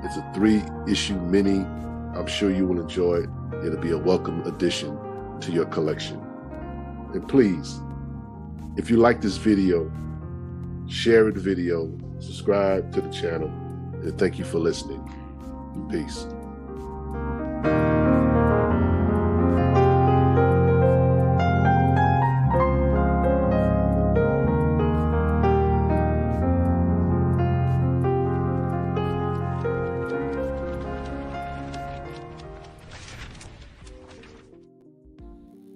[SPEAKER 3] It's a 3-issue mini. I'm sure you will enjoy it. It'll be a welcome addition to your collection. And please, if you like this video, share the video, subscribe to the channel, and thank you for listening. Peace.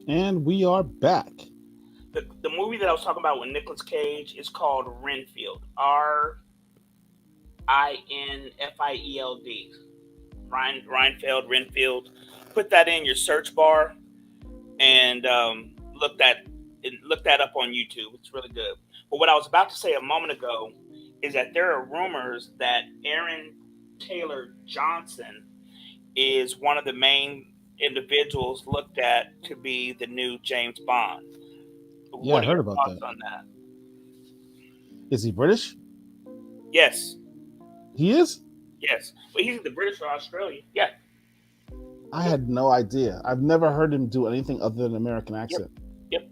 [SPEAKER 1] And we are back.
[SPEAKER 2] The movie that I was talking about with Nicolas Cage is called Renfield. Rinfield. Renfield. Put that in your search bar and look that up on YouTube. It's really good. But what I was about to say a moment ago is that there are rumors that Aaron Taylor Johnson is one of the main individuals looked at to be the new James Bond.
[SPEAKER 1] Yeah,
[SPEAKER 2] What
[SPEAKER 1] I
[SPEAKER 2] are
[SPEAKER 1] heard
[SPEAKER 2] your
[SPEAKER 1] about
[SPEAKER 2] thoughts
[SPEAKER 1] that.
[SPEAKER 2] on that?
[SPEAKER 1] Is he British?
[SPEAKER 2] Yes.
[SPEAKER 1] He is?
[SPEAKER 2] Yes. Well, he's the British or Australian. Yeah.
[SPEAKER 1] I had no idea. I've never heard him do anything other than American accent.
[SPEAKER 2] Yep.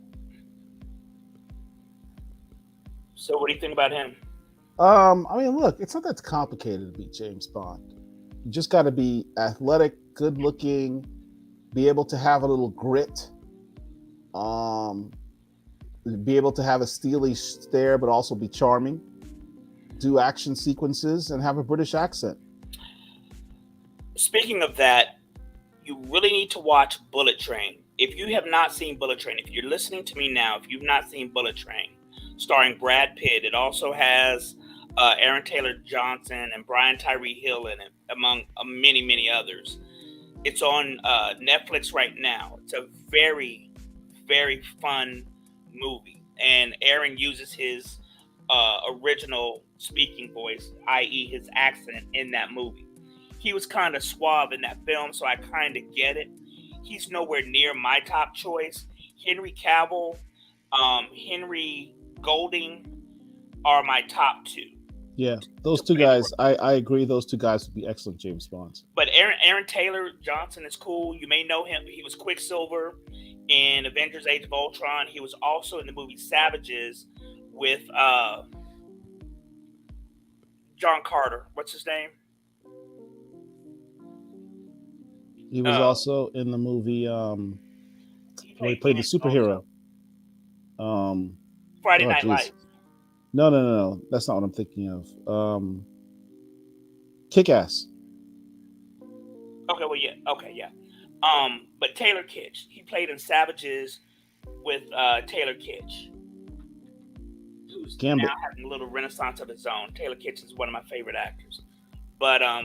[SPEAKER 2] So what do you think about him?
[SPEAKER 1] I mean, look, it's not that complicated to be James Bond. You just got to be athletic, good looking, be able to have a little grit, be able to have a steely stare, but also be charming, do action sequences, and have a British accent.
[SPEAKER 2] Speaking of that, you really need to watch Bullet Train. If you have not seen Bullet Train, if you're listening to me now, if you've not seen Bullet Train, starring Brad Pitt, it also has Aaron Taylor Johnson and Brian Tyree Hill in it, among many, many others. It's on Netflix right now. It's a very, very fun movie. And Aaron uses his original speaking voice, i.e. his accent, in that movie. He was kind of suave in that film, so I kind of get it. He's nowhere near my top choice. Henry Cavill, Henry Golding are my top two.
[SPEAKER 1] Yeah, those two guys, I agree. Those two guys would be excellent James Bonds.
[SPEAKER 2] But Aaron Taylor Johnson is cool. You may know him. He was Quicksilver in Avengers: Age of Ultron. He was also in the movie Savages with John Carter. What's his name?
[SPEAKER 1] He was also in the movie where he played the superhero.
[SPEAKER 2] Friday Night Lights.
[SPEAKER 1] No. That's not what I'm thinking of. Kick-Ass.
[SPEAKER 2] Okay, yeah. But Taylor Kitsch. He played in Savages with Taylor Kitsch, who's
[SPEAKER 1] Gambit.
[SPEAKER 2] now having a little renaissance of his own. Taylor Kitsch is one of my favorite actors. But I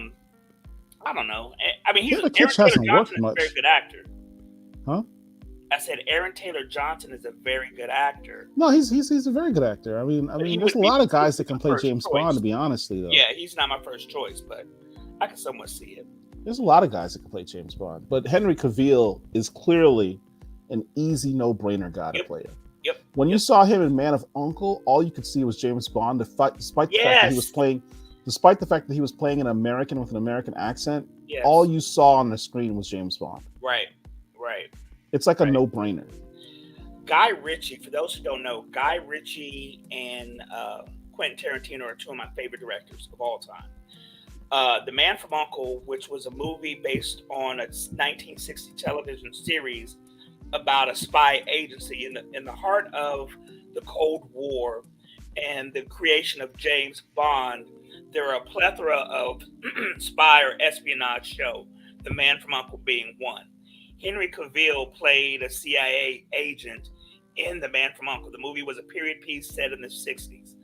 [SPEAKER 2] don't know. I mean, Aaron Taylor Johnson is a very good actor.
[SPEAKER 1] Huh?
[SPEAKER 2] I said Aaron Taylor Johnson is a very good actor.
[SPEAKER 1] No, he's a very good actor. I mean, there's a lot of guys that can play James Bond. To be honest, though.
[SPEAKER 2] Yeah, he's not my first choice, but I can somewhat see it.
[SPEAKER 1] There's a lot of guys that can play James Bond, but Henry Cavill is clearly an easy no-brainer guy to play.
[SPEAKER 2] Yep.
[SPEAKER 1] When you saw him in Man of U.N.C.L.E., all you could see was James Bond, despite the fact that he was playing an American with an American accent.
[SPEAKER 2] Yes.
[SPEAKER 1] All you saw on the screen was James Bond.
[SPEAKER 2] Right.
[SPEAKER 1] It's like a no-brainer.
[SPEAKER 2] Guy Ritchie, for those who don't know, Guy Ritchie and Quentin Tarantino are two of my favorite directors of all time. The Man from U.N.C.L.E., which was a movie based on a 1960 television series about a spy agency in the heart of the Cold War and the creation of James Bond. There are a plethora of spy or espionage show, The Man from U.N.C.L.E. being one. Henry Cavill played a CIA agent in The Man from U.N.C.L.E. The movie was a period piece set in the 60s.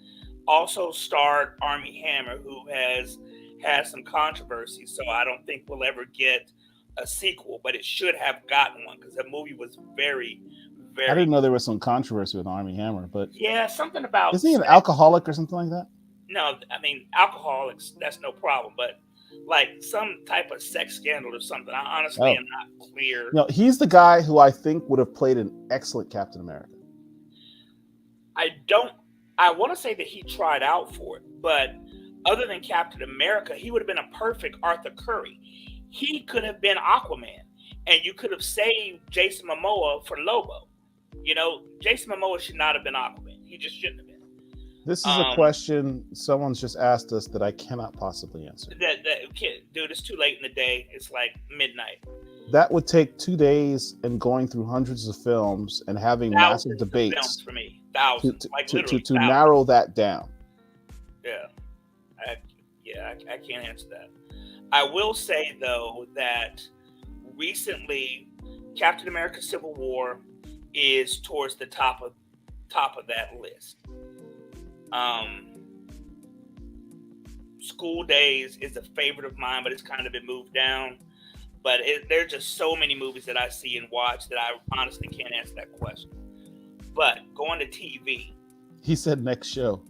[SPEAKER 2] Also starred Armie Hammer, who has had some controversy, so I don't think we'll ever get a sequel, but it should have gotten one because the movie was very, very...
[SPEAKER 1] I didn't know there was some controversy with Armie Hammer, but...
[SPEAKER 2] Yeah, something about...
[SPEAKER 1] Isn't he an alcoholic or something like that?
[SPEAKER 2] No, I mean, alcoholics, that's no problem, but like some type of sex scandal or something. I honestly am not clear.
[SPEAKER 1] No, he's the guy who I think would have played an excellent Captain America.
[SPEAKER 2] I want to say that he tried out for it, but other than Captain America, he would have been a perfect Arthur Curry. He could have been Aquaman, and you could have saved Jason Momoa for Lobo. You know, Jason Momoa should not have been Aquaman. He just shouldn't have been.
[SPEAKER 1] This is a question someone's just asked us that I cannot possibly answer.
[SPEAKER 2] Dude, it's too late in the day. It's like midnight.
[SPEAKER 1] That would take 2 days and going through hundreds of films and having massive debates.
[SPEAKER 2] Films for me. Thousands.
[SPEAKER 1] To narrow that down.
[SPEAKER 2] Yeah. I can't answer that. I will say, though, that recently Captain America Civil War is towards the top of School Days is a favorite of mine, but it's kind of been moved down. But there's just so many movies that I see and watch that I honestly can't answer that question. But going to TV.
[SPEAKER 1] He said next show.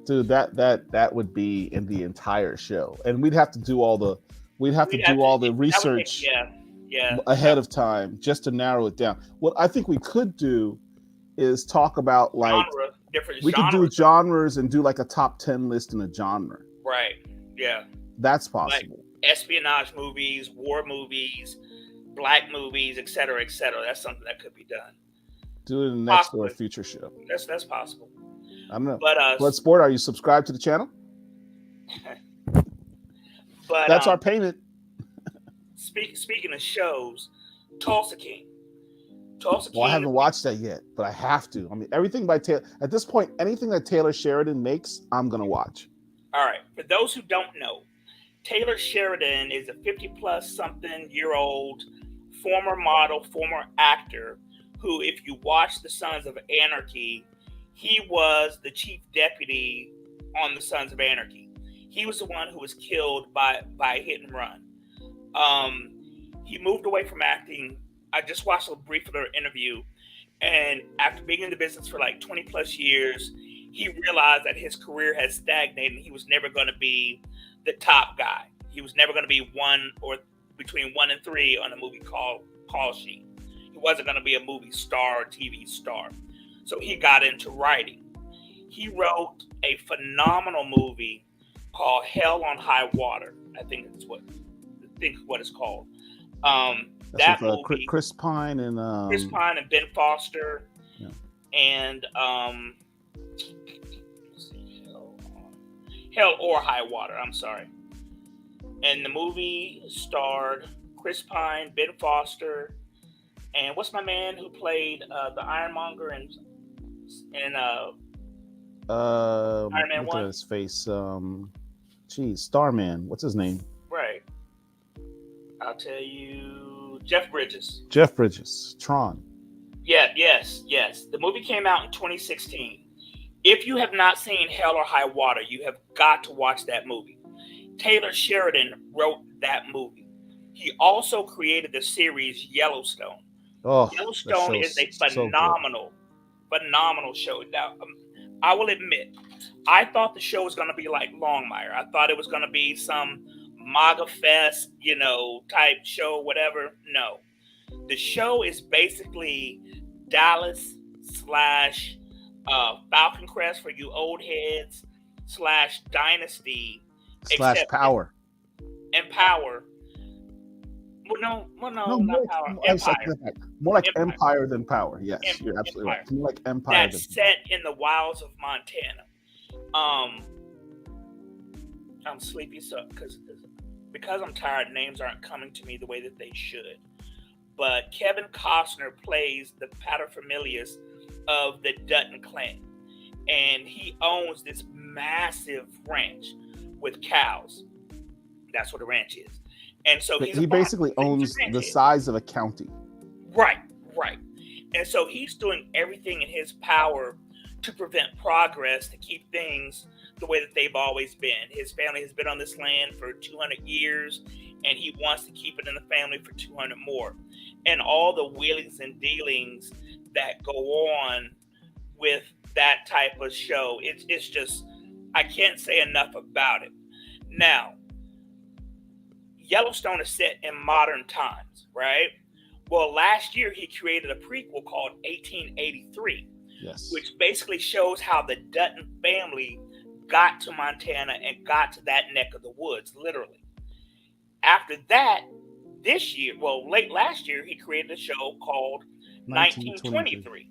[SPEAKER 1] Dude, that would be in the entire show. And we'd have to do all the research ahead of time just to narrow it down. What I think we could do is talk about like we could do genres and do like a top 10 list in a genre.
[SPEAKER 2] Right. Yeah.
[SPEAKER 1] That's possible.
[SPEAKER 2] Like espionage movies, war movies, black movies, et cetera, et cetera. That's something that could be done.
[SPEAKER 1] Do it in the next or future show.
[SPEAKER 2] That's possible.
[SPEAKER 1] I don't know.
[SPEAKER 2] But
[SPEAKER 1] Bloodsport, are you subscribed to the channel?
[SPEAKER 2] But
[SPEAKER 1] that's our payment.
[SPEAKER 2] Speaking of shows, Tulsa King.
[SPEAKER 1] Well, I haven't watched that yet, but I have to. I mean, everything by Taylor at this point, anything that Taylor Sheridan makes, I'm gonna watch.
[SPEAKER 2] All right. For those who don't know, Taylor Sheridan is a 50-plus-something-year-old former model, former actor who, if you watch The Sons of Anarchy, he was the chief deputy on The Sons of Anarchy. He was the one who was killed by a hit and run. He moved away from acting. I just watched a brief interview, and after being in the business for like 20 plus years, he realized that his career had stagnated and he was never going to be the top guy. He was never going to be one or between 1 and 3 on a movie call sheet. He wasn't going to be a movie star or TV star. So he got into writing. He wrote a phenomenal movie called Hell on High Water. I think what it's called. That
[SPEAKER 1] with,
[SPEAKER 2] movie,
[SPEAKER 1] Chris Pine and
[SPEAKER 2] Ben Foster,
[SPEAKER 1] yeah.
[SPEAKER 2] And Hell or High Water. I'm sorry. And the movie starred Chris Pine, Ben Foster, and what's my man who played the Ironmonger and Iron Man 1?
[SPEAKER 1] His face. Starman. What's his name?
[SPEAKER 2] Right. I'll tell you. Jeff Bridges.
[SPEAKER 1] Tron.
[SPEAKER 2] Yeah, yes. The movie came out in 2016. If you have not seen Hell or High Water, you have got to watch that movie. Taylor Sheridan wrote that movie. He also created the series Yellowstone.
[SPEAKER 1] Oh,
[SPEAKER 2] Yellowstone is a phenomenal show. Now, I will admit, I thought the show was going to be like Longmire. I thought it was going to be some MAGA fest, type show, whatever. No. The show is basically Dallas / Falcon Crest for you old heads / Dynasty
[SPEAKER 1] / Power.
[SPEAKER 2] And Power. Well, no, not Power. Empire.
[SPEAKER 1] More like Empire than Power. Yes, you're absolutely right. More like Empire.
[SPEAKER 2] That's set in the wilds of Montana. I'm sleepy, because I'm tired. Names aren't coming to me the way that they should. But Kevin Costner plays the paterfamilias of the Dutton clan, and he owns this massive ranch with cows. That's what a ranch is. And so
[SPEAKER 1] he basically owns the size of a county.
[SPEAKER 2] Right. And so he's doing everything in his power to prevent progress, to keep things the way that they've always been. His family has been on this land for 200 years, and he wants to keep it in the family for 200 more. And all the wheelings and dealings that go on with that type of show, it's just, I can't say enough about it. Now, Yellowstone is set in modern times, right? Well, last year he created a prequel called 1883,
[SPEAKER 1] yes, which
[SPEAKER 2] basically shows how the Dutton family got to Montana and got to that neck of the woods, literally. After that, late last year, he created a show called 1923,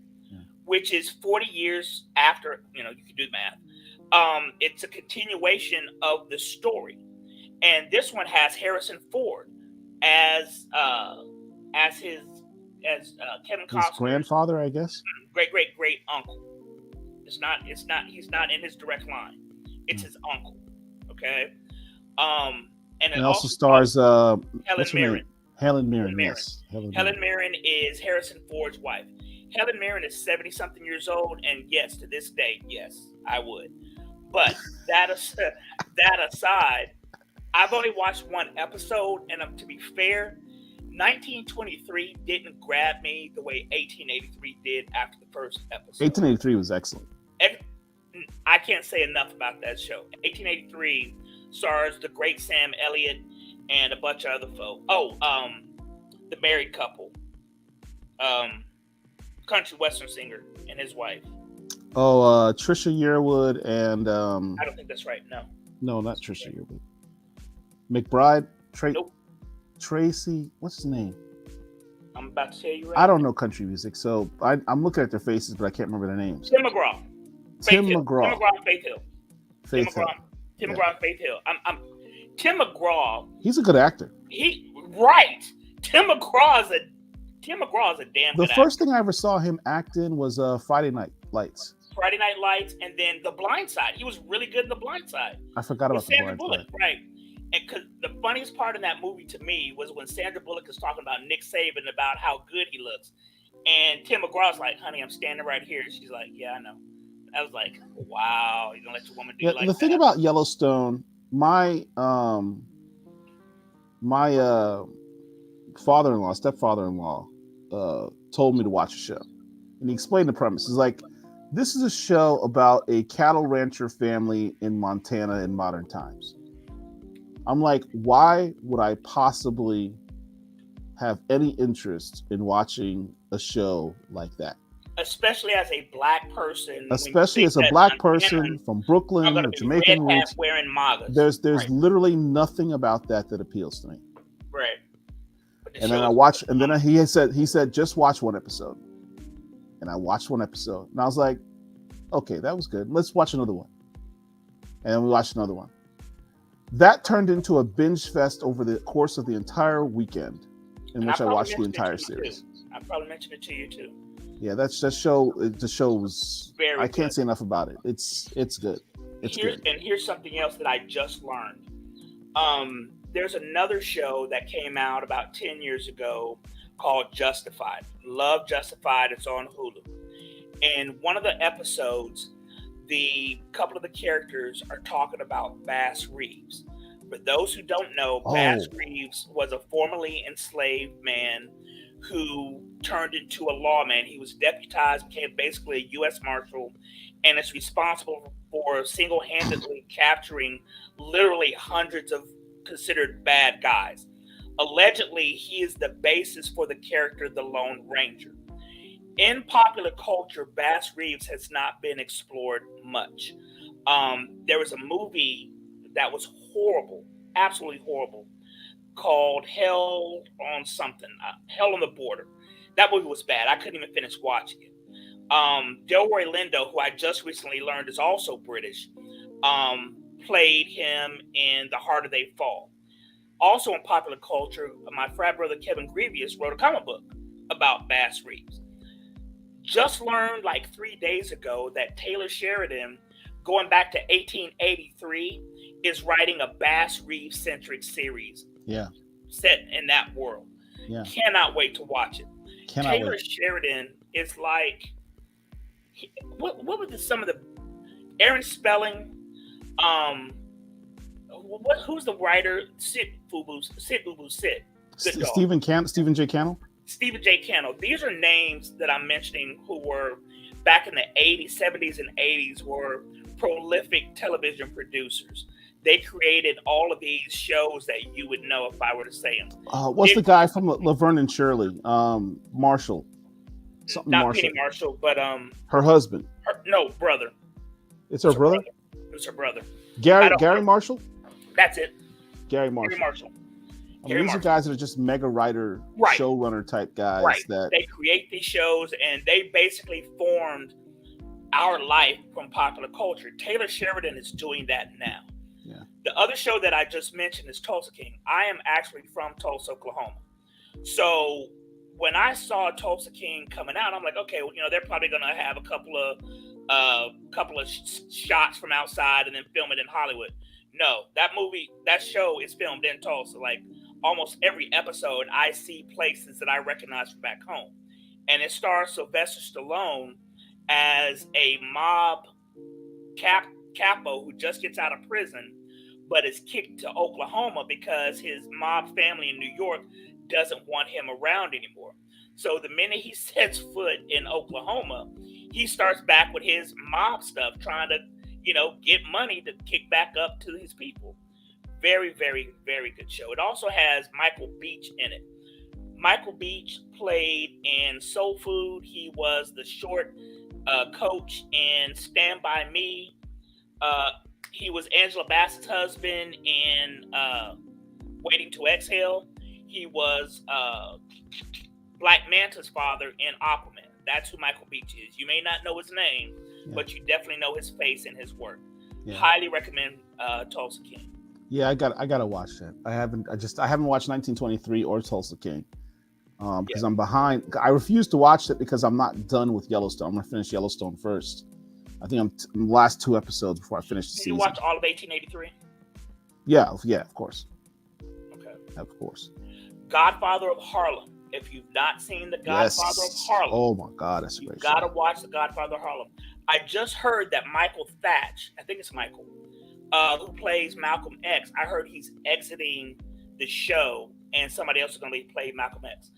[SPEAKER 2] which is 40 years after, you can do the math. It's a continuation of the story. And this one has Harrison Ford as Kevin Costner's
[SPEAKER 1] grandfather, I guess.
[SPEAKER 2] Great uncle. He's not in his direct line. It's his uncle. Okay. And it
[SPEAKER 1] also stars
[SPEAKER 2] Helen Mirren.
[SPEAKER 1] Helen Mirren, yes.
[SPEAKER 2] Helen Mirren is Harrison Ford's wife. Helen Mirren is 70-something years old, and yes, to this day, yes, I would. But that aside, I've only watched one episode, and to be fair, 1923 didn't grab me the way 1883 did after the first episode.
[SPEAKER 1] 1883 was excellent.
[SPEAKER 2] I can't say enough about that show. 1883 stars the great Sam Elliott and a bunch of other folk. The married couple, country western singer and his wife.
[SPEAKER 1] Trisha Yearwood and
[SPEAKER 2] I don't think that's right.
[SPEAKER 1] No, not Trisha Yearwood. McBride.
[SPEAKER 2] Nope.
[SPEAKER 1] Tracy. What's his name?
[SPEAKER 2] I'm about to tell you right.
[SPEAKER 1] I don't know country music, so I'm looking at their faces, but I can't remember their names.
[SPEAKER 2] Tim McGraw.
[SPEAKER 1] Tim McGraw.
[SPEAKER 2] Tim McGraw and Faith Hill. Tim McGraw and Faith Hill. Tim McGraw.
[SPEAKER 1] He's a good actor.
[SPEAKER 2] Tim McGraw is a damn good actor.
[SPEAKER 1] The first thing I ever saw him act in was Friday Night Lights.
[SPEAKER 2] Friday Night Lights, and then The Blind Side. He was really good in The Blind Side.
[SPEAKER 1] I forgot about The Blind Side.
[SPEAKER 2] Right. And because the funniest part in that movie to me was when Sandra Bullock is talking about Nick Saban about how good he looks. And Tim McGraw's like, honey, I'm standing right here. She's like, yeah, I know. I was like, wow, you don't let your woman do like that.
[SPEAKER 1] The thing about Yellowstone, my stepfather-in-law, told me to watch a show. And he explained the premise. It's like, this is a show about a cattle rancher family in Montana in modern times. I'm like, why would I possibly have any interest in watching a show like that?
[SPEAKER 2] Especially as a black person.
[SPEAKER 1] Especially as a black person from Brooklyn or Jamaican roots.
[SPEAKER 2] Wearing MAGAs.
[SPEAKER 1] There's literally nothing about that appeals to me.
[SPEAKER 2] Right.
[SPEAKER 1] And then I watched, and then he said, just watch one episode. And I watched one episode. And I was like, okay, that was good. Let's watch another one. And then we watched another one. That turned into a binge fest over the course of the entire weekend, in which I watched the entire series.
[SPEAKER 2] I probably mentioned it to you too.
[SPEAKER 1] Yeah, the show was
[SPEAKER 2] very
[SPEAKER 1] I can't
[SPEAKER 2] good.
[SPEAKER 1] say enough about it. It's good. It's good.
[SPEAKER 2] And here's something else that I just learned. There's another show that came out about 10 years ago called Justified. Love Justified. It's on Hulu. And one of the episodes, the couple of the characters are talking about Bass Reeves. For those who don't know, Bass Reeves was a formerly enslaved man who turned into a lawman. He was deputized, became basically a U.S. Marshal, and is responsible for single-handedly capturing literally hundreds of considered bad guys. Allegedly, he is the basis for the character the Lone Ranger. In popular culture, Bass Reeves has not been explored much. There was a movie that was horrible, absolutely horrible, called Hell on the Border. That movie was bad. I couldn't even finish watching it. Delroy Lindo, who I just recently learned is also British, played him in The Harder They Fall. Also in popular culture, my frat brother Kevin Grievous wrote a comic book about Bass Reeves. Just learned like 3 days ago that Taylor Sheridan, going back to 1883, is writing a Bass Reeves-centric series.
[SPEAKER 1] Yeah.
[SPEAKER 2] Set in that world.
[SPEAKER 1] Yeah.
[SPEAKER 2] Cannot wait to watch it. Taylor Sheridan is like, what were some of the, Aaron Spelling, who's the writer? Sid Boo Boo Sid.
[SPEAKER 1] Stephen J. Cannell?
[SPEAKER 2] Stephen J. Cannell. These are names that I'm mentioning who were back in the 80s, 70s, and 80s were prolific television producers. They created all of these shows that you would know if I were to say them.
[SPEAKER 1] What's the guy from Laverne and Shirley? Marshall.
[SPEAKER 2] Something not Marshall. Penny Marshall, but
[SPEAKER 1] her husband.
[SPEAKER 2] Brother.
[SPEAKER 1] It's her brother?
[SPEAKER 2] It's her brother.
[SPEAKER 1] Gary Marshall?
[SPEAKER 2] That's it.
[SPEAKER 1] Gary Marshall. These are guys that are just mega writer, showrunner type guys.
[SPEAKER 2] Right.
[SPEAKER 1] That
[SPEAKER 2] they create these shows, and they basically formed our life from popular culture. Taylor Sheridan is doing that now.
[SPEAKER 1] Yeah.
[SPEAKER 2] The other show that I just mentioned is Tulsa King. I am actually from Tulsa, Oklahoma. So when I saw Tulsa King coming out, I'm like, okay, well, they're probably going to have a couple of shots from outside and then film it in Hollywood. No, that show is filmed in Tulsa. Like almost every episode, I see places that I recognize from back home. And it stars Sylvester Stallone as a mob capo who just gets out of prison, but is kicked to Oklahoma because his mob family in New York doesn't want him around anymore. So the minute he sets foot in Oklahoma, he starts back with his mob stuff, trying to, get money to kick back up to his people. Very, very, very good show. It also has Michael Beach in it. Michael Beach played in Soul Food. He was the short coach in Stand By Me. He was Angela Bassett's husband in Waiting to Exhale. He was Black Manta's father in Aquaman. That's who Michael Beach is. You may not know his name, but you definitely know his face and his work. Yeah. Highly recommend Tulsa King.
[SPEAKER 1] Yeah, I gotta watch that. I haven't watched 1923 or Tulsa King because I'm behind. I refuse to watch it because I'm not done with Yellowstone. I'm gonna finish Yellowstone first. I think I'm the last 2 episodes before I finish the season.
[SPEAKER 2] Did you watch all of 1883?
[SPEAKER 1] Yeah, of course.
[SPEAKER 2] Okay.
[SPEAKER 1] Of course.
[SPEAKER 2] Godfather of Harlem. If you've not seen The Godfather of Harlem,
[SPEAKER 1] oh my God, that's a great show.
[SPEAKER 2] You gotta watch The Godfather of Harlem. I just heard that Michael Thatch, I think it's Michael, who plays Malcolm X, I heard he's exiting the show and somebody else is going to play Malcolm X.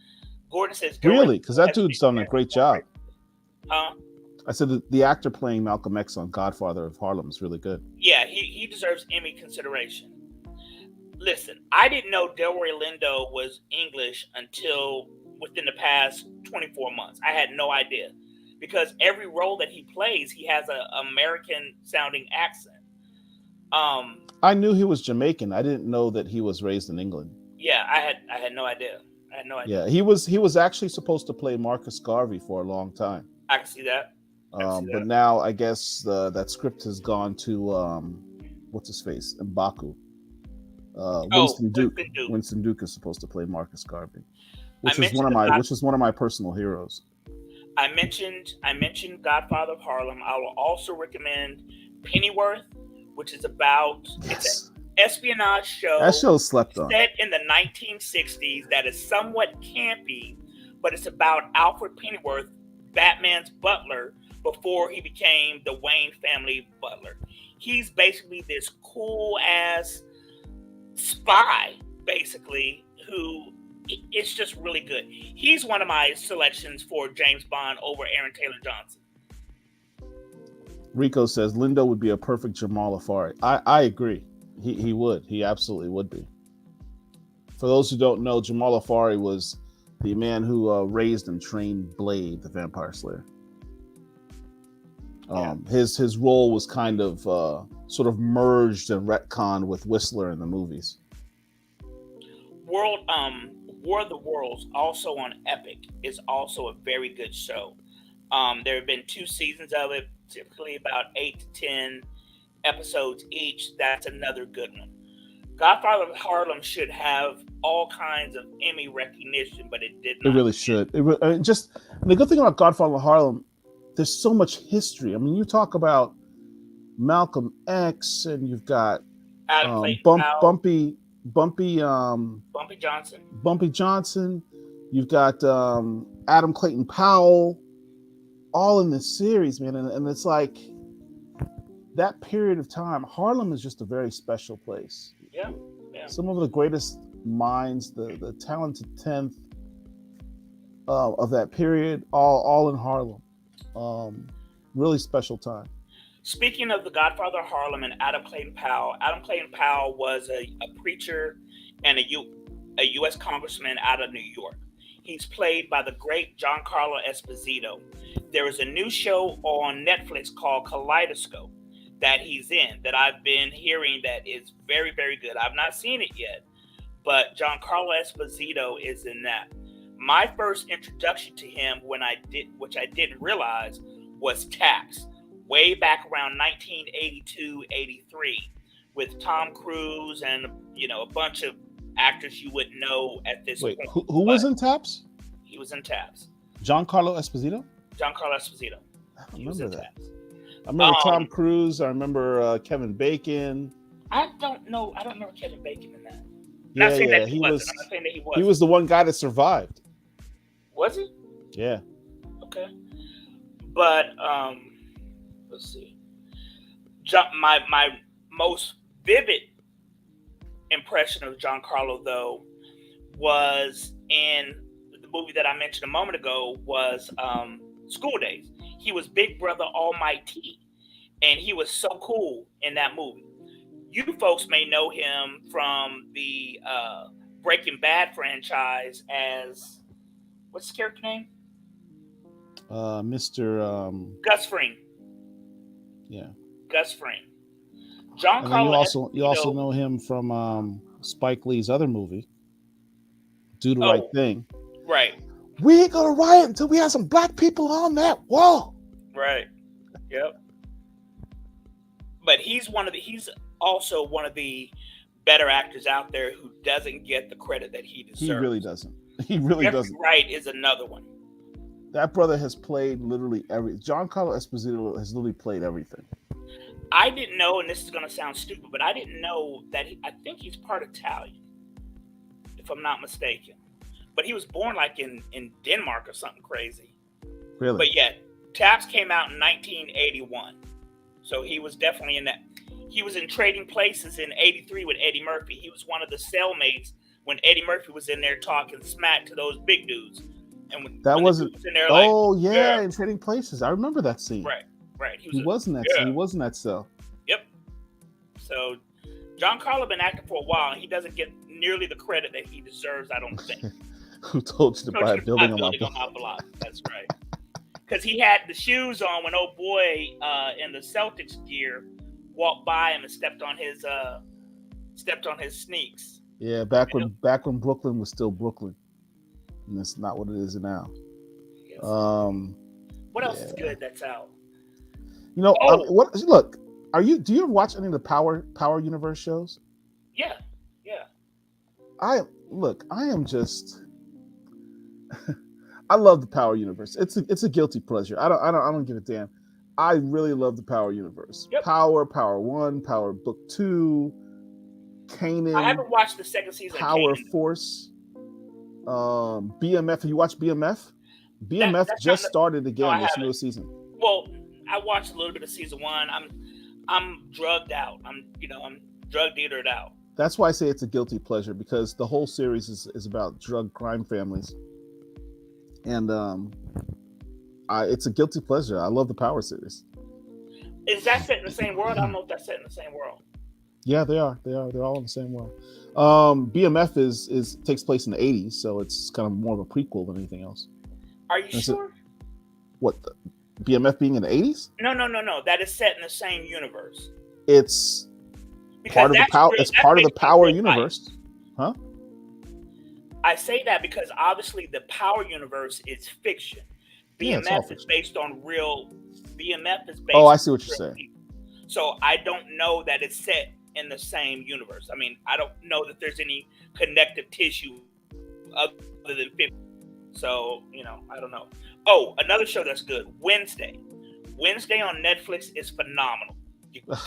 [SPEAKER 2] Gordon says...
[SPEAKER 1] Really? Because that dude's done a great job.
[SPEAKER 2] Huh?
[SPEAKER 1] I said the actor playing Malcolm X on Godfather of Harlem is really good.
[SPEAKER 2] Yeah, he deserves Emmy consideration. Listen, I didn't know Delroy Lindo was English until within the past 24 months. I had no idea. Because every role that he plays, he has an American-sounding accent.
[SPEAKER 1] I knew he was Jamaican. I didn't know that he was raised in England.
[SPEAKER 2] Yeah, I had no idea.
[SPEAKER 1] Yeah, he was actually supposed to play Marcus Garvey for a long time.
[SPEAKER 2] I can see that.
[SPEAKER 1] But now I guess that script has gone to what's his face, M'Baku. Winston Duke. Winston Duke is supposed to play Marcus Garvey, which is one of my personal heroes.
[SPEAKER 2] I mentioned Godfather of Harlem. I will also recommend Pennyworth, which is about it's an espionage show.
[SPEAKER 1] That show slept on.
[SPEAKER 2] Set in the 1960s that is somewhat campy, but it's about Alfred Pennyworth, Batman's butler, before he became the Wayne family butler. He's basically this cool ass spy, basically, who it's just really good. He's one of my selections for James Bond over Aaron Taylor Johnson.
[SPEAKER 1] Rico says Lindo would be a perfect Jamal Afari. I agree. He would. He absolutely would be. For those who don't know, Jamal Afari was the man who raised and trained Blade, the Vampire Slayer. His role was kind of sort of merged and retconned with Whistler in the movies.
[SPEAKER 2] War of the Worlds, also on Epic, is also a very good show. There have been 2 seasons of it, typically about 8 to 10 episodes each. That's another good one. Godfather of Harlem should have all kinds of Emmy recognition, but it did not.
[SPEAKER 1] It really should. Just the good thing about Godfather of Harlem, there's so much history. I mean, you talk about Malcolm X, and you've got Bumpy Johnson. You've got Adam Clayton Powell, all in this series, man. And it's like that period of time, Harlem is just a very special place.
[SPEAKER 2] Yeah.
[SPEAKER 1] Some of the greatest minds, the talented 10th of that period, all in Harlem. Really special time.
[SPEAKER 2] Speaking of the Godfather of Harlem and Adam Clayton Powell was a preacher and a U.S. congressman out of New York. He's played by the great Giancarlo Esposito. There is a new show on Netflix called Kaleidoscope that he's in that I've been hearing that is very, very good. I've not seen it yet, but Giancarlo Esposito is in that. My first introduction to him, which I didn't realize, was Taps, way back around 1982-83, with Tom Cruise and a bunch of actors you wouldn't know at this point.
[SPEAKER 1] Who was in Taps?
[SPEAKER 2] He was in Taps.
[SPEAKER 1] Giancarlo Esposito?
[SPEAKER 2] Giancarlo Esposito.
[SPEAKER 1] I remember that. I remember Tom Cruise. I remember Kevin Bacon.
[SPEAKER 2] I don't remember Kevin Bacon in that.
[SPEAKER 1] Yeah. He was the one guy that survived.
[SPEAKER 2] Was he?
[SPEAKER 1] Yeah.
[SPEAKER 2] Okay. But let's see. My most vivid impression of Giancarlo, though, was in the movie that I mentioned a moment ago, was School Days. He was Big Brother Almighty, and he was so cool in that movie. You folks may know him from the Breaking Bad franchise as, what's his character name?
[SPEAKER 1] Mr.
[SPEAKER 2] Gus Fring.
[SPEAKER 1] Yeah.
[SPEAKER 2] Gus Fring.
[SPEAKER 1] And then you
[SPEAKER 2] Giancarlo
[SPEAKER 1] also
[SPEAKER 2] Esposito.
[SPEAKER 1] know him from Spike Lee's other movie, Do the
[SPEAKER 2] Oh,
[SPEAKER 1] Right Thing.
[SPEAKER 2] right,
[SPEAKER 1] We ain't gonna riot until we have some black people on that wall.
[SPEAKER 2] right, yep. But he's also one of the better actors out there who doesn't get the credit that he deserves.
[SPEAKER 1] He really doesn't. He really
[SPEAKER 2] Jeffrey
[SPEAKER 1] doesn't.
[SPEAKER 2] Wright is another one.
[SPEAKER 1] That brother has played literally Giancarlo Esposito has literally played everything.
[SPEAKER 2] I didn't know, and this is going to sound stupid, but I didn't know that I think he's part Italian, if I'm not mistaken. But he was born like in Denmark or something crazy.
[SPEAKER 1] Really?
[SPEAKER 2] But yet, Taps came out in 1981. So he was definitely in that. He was in Trading Places in 83 with Eddie Murphy. He was one of the cellmates when Eddie Murphy was in there talking smack to those big dudes. And when
[SPEAKER 1] wasn't.
[SPEAKER 2] The in there
[SPEAKER 1] in Trading Places. I remember that scene.
[SPEAKER 2] Right.
[SPEAKER 1] He was in that. He was in that cell.
[SPEAKER 2] Yep. So Giancarlo been acting for a while, and he doesn't get nearly the credit that he deserves, I don't think.
[SPEAKER 1] Who told you to buy a building on
[SPEAKER 2] my block? That's right. Because he had the shoes on when old boy in the Celtics gear walked by him and stepped on his sneaks.
[SPEAKER 1] Yeah, back when Brooklyn was still Brooklyn, and that's not what it is now.
[SPEAKER 2] Yes. What else is good that's out?
[SPEAKER 1] Look, do you ever watch any of the Power Universe shows?
[SPEAKER 2] Yeah.
[SPEAKER 1] I am just I love the Power Universe. It's a guilty pleasure. I don't give a damn. I really love the Power Universe.
[SPEAKER 2] Yep.
[SPEAKER 1] Power 1, Power Book 2, Kanan.
[SPEAKER 2] I haven't watched the second season
[SPEAKER 1] Power
[SPEAKER 2] of Kanan.
[SPEAKER 1] Force. BMF. Have you watched BMF? BMF just started again this new season.
[SPEAKER 2] Well, I watched a little bit of season 1. I'm drugged out. I'm drug dealered out.
[SPEAKER 1] That's why I say it's a guilty pleasure, because the whole series is about drug crime families, and it's a guilty pleasure. I love the Power series.
[SPEAKER 2] Is that set in the same world? I don't know if that's set in the same world.
[SPEAKER 1] Yeah, they are. They're all in the same world. BMF is takes place in the 80s, so it's kind of more of a prequel than anything else.
[SPEAKER 2] Are you sure?
[SPEAKER 1] What, the BMF being in the 80s?
[SPEAKER 2] No. That is set in the same universe.
[SPEAKER 1] It's part of the Power. It's part of the Power universe, huh?
[SPEAKER 2] I say that because obviously the Power universe is fiction. BMF is based on real. BMF is based.
[SPEAKER 1] Oh, I see what you're saying.
[SPEAKER 2] People. So I don't know that it's set in the same universe. I mean, I don't know that there's any connective tissue other than fiction. So I don't know. Oh, another show that's good. Wednesday on Netflix is phenomenal.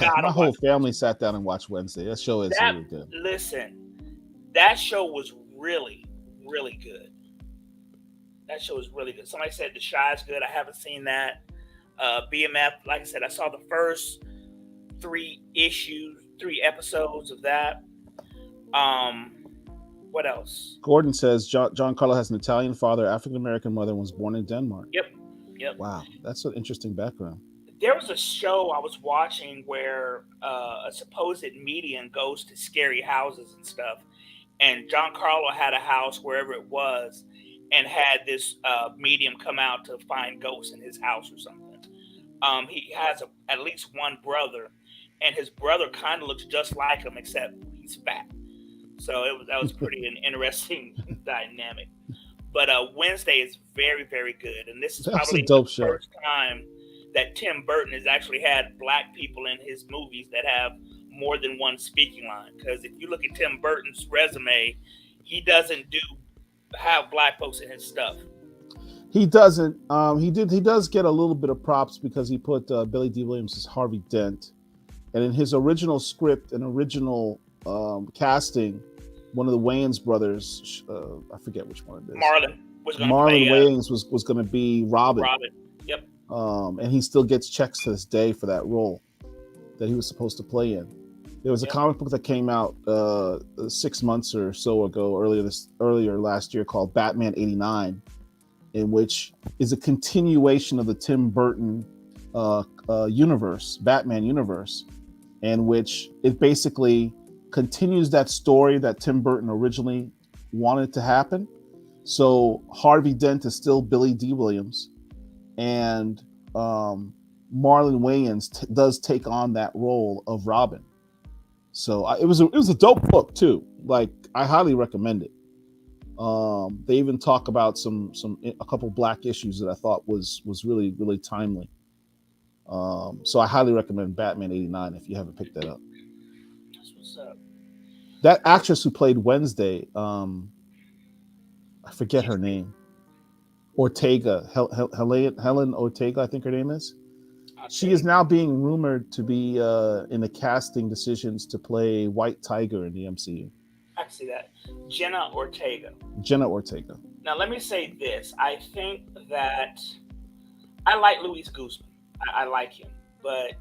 [SPEAKER 1] My whole family sat down and watched Wednesday. That show is really good.
[SPEAKER 2] Listen, that show was really, really good. That show is really good. Somebody said The Chi is good. I haven't seen that. BMF, like I said, I saw the first 3 episodes of that. What else?
[SPEAKER 1] Gordon says Giancarlo has an Italian father, African American mother, and was born in Denmark.
[SPEAKER 2] Yep.
[SPEAKER 1] Wow, that's an interesting background.
[SPEAKER 2] There was a show I was watching where a supposed medium goes to scary houses and stuff, and Giancarlo had a house wherever it was, and had this medium come out to find ghosts in his house or something. He has at least one brother, and his brother kind of looks just like him, except he's fat. So that was pretty an interesting dynamic. But Wednesday is very, very good, and this is probably the first time that Tim Burton has actually had black people in his movies that have more than one speaking line. Because if you look at Tim Burton's resume, he doesn't have black folks in his stuff.
[SPEAKER 1] He doesn't. He does get a little bit of props because he put Billy D. Williams as Harvey Dent, and in his original script and original casting, one of the Wayans brothers, I forget which one it is. Marlon Wayans was going to be Robin.
[SPEAKER 2] Yep.
[SPEAKER 1] And he still gets checks to this day for that role. that he was supposed to play in. There was a
[SPEAKER 2] Yep.
[SPEAKER 1] comic book that came out 6 months or so ago, earlier last year, called Batman '89, in which is a continuation of the Tim Burton universe, Batman universe, in which it basically continues that story that Tim Burton originally wanted to happen. So Harvey Dent is still Billy D. Williams, and Marlon Wayans does take on that role of Robin. So it was a dope book too. Like, I highly recommend it. They even talk about a couple black issues that I thought was really really timely. So I highly recommend Batman '89 if you haven't picked that up.
[SPEAKER 2] That's what's up.
[SPEAKER 1] That actress who played Wednesday, I forget her
[SPEAKER 2] She's
[SPEAKER 1] name. Ortega, Helen Ortega, I think her name is. She is now being rumored to be in the casting decisions to play White Tiger in the MCU.
[SPEAKER 2] I can see that. Jenna Ortega.
[SPEAKER 1] Jenna Ortega.
[SPEAKER 2] Now, let me say this. I think that I like Luis Guzman. I like him, but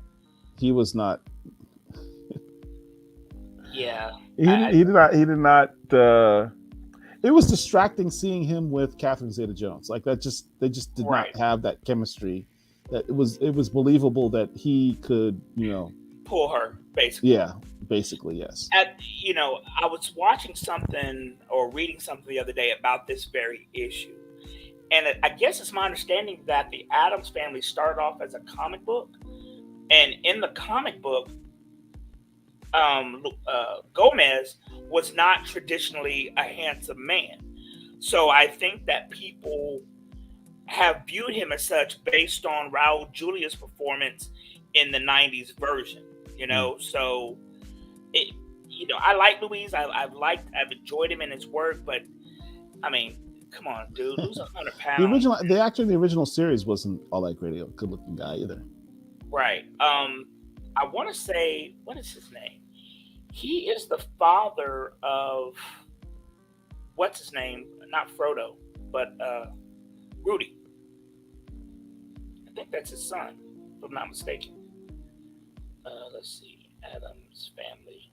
[SPEAKER 1] he was not.
[SPEAKER 2] Yeah,
[SPEAKER 1] he did not. He did not. It was distracting seeing him with Catherine Zeta-Jones. Like that, they just did
[SPEAKER 2] right.
[SPEAKER 1] not have that chemistry. That it was believable that he could,
[SPEAKER 2] pull her, basically.
[SPEAKER 1] Yeah, basically, yes.
[SPEAKER 2] I was watching something or reading something the other day about this very issue. And I guess it's my understanding that the Addams Family started off as a comic book. And in the comic book, Gomez was not traditionally a handsome man. So I think that people have viewed him as such based on Raul Julia's performance in the 90s version, So, I like Luis. I've enjoyed him in his work, but I mean, come on, dude, lose 100 pounds.
[SPEAKER 1] The original series wasn't all that great. A good-looking guy either.
[SPEAKER 2] Right. I want to say, what is his name? He is the father of what's his name? Not Frodo, but Rudy. I think that's his son, if I'm not mistaken. Let's see, Addams Family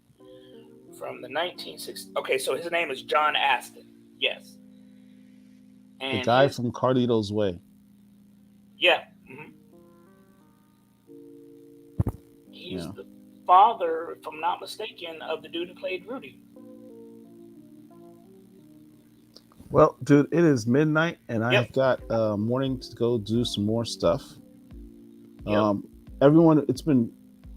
[SPEAKER 2] from the 1960s. Okay, so his name is John Astin. Yes.
[SPEAKER 1] And the guy from Carlito's Way.
[SPEAKER 2] Yeah. Mm-hmm. He's the father, if I'm not mistaken, of the dude who played Rudy.
[SPEAKER 1] Well, dude, it is midnight, and I've got morning to go do some more stuff. Yep. Everyone, it's been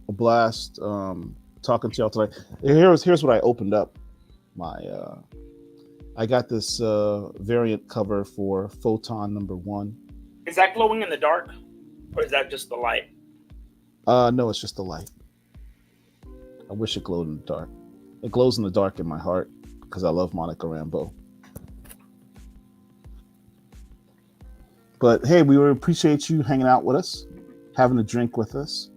[SPEAKER 1] a blast talking to y'all today. Here's what I opened up. I got this variant cover for Photon #1.
[SPEAKER 2] Is that glowing in the dark, or is that just the light?
[SPEAKER 1] No, it's just the light. I wish it glowed in the dark. It glows in the dark in my heart because I love Monica Rambeau. But hey, we would appreciate you hanging out with us, having a drink with us.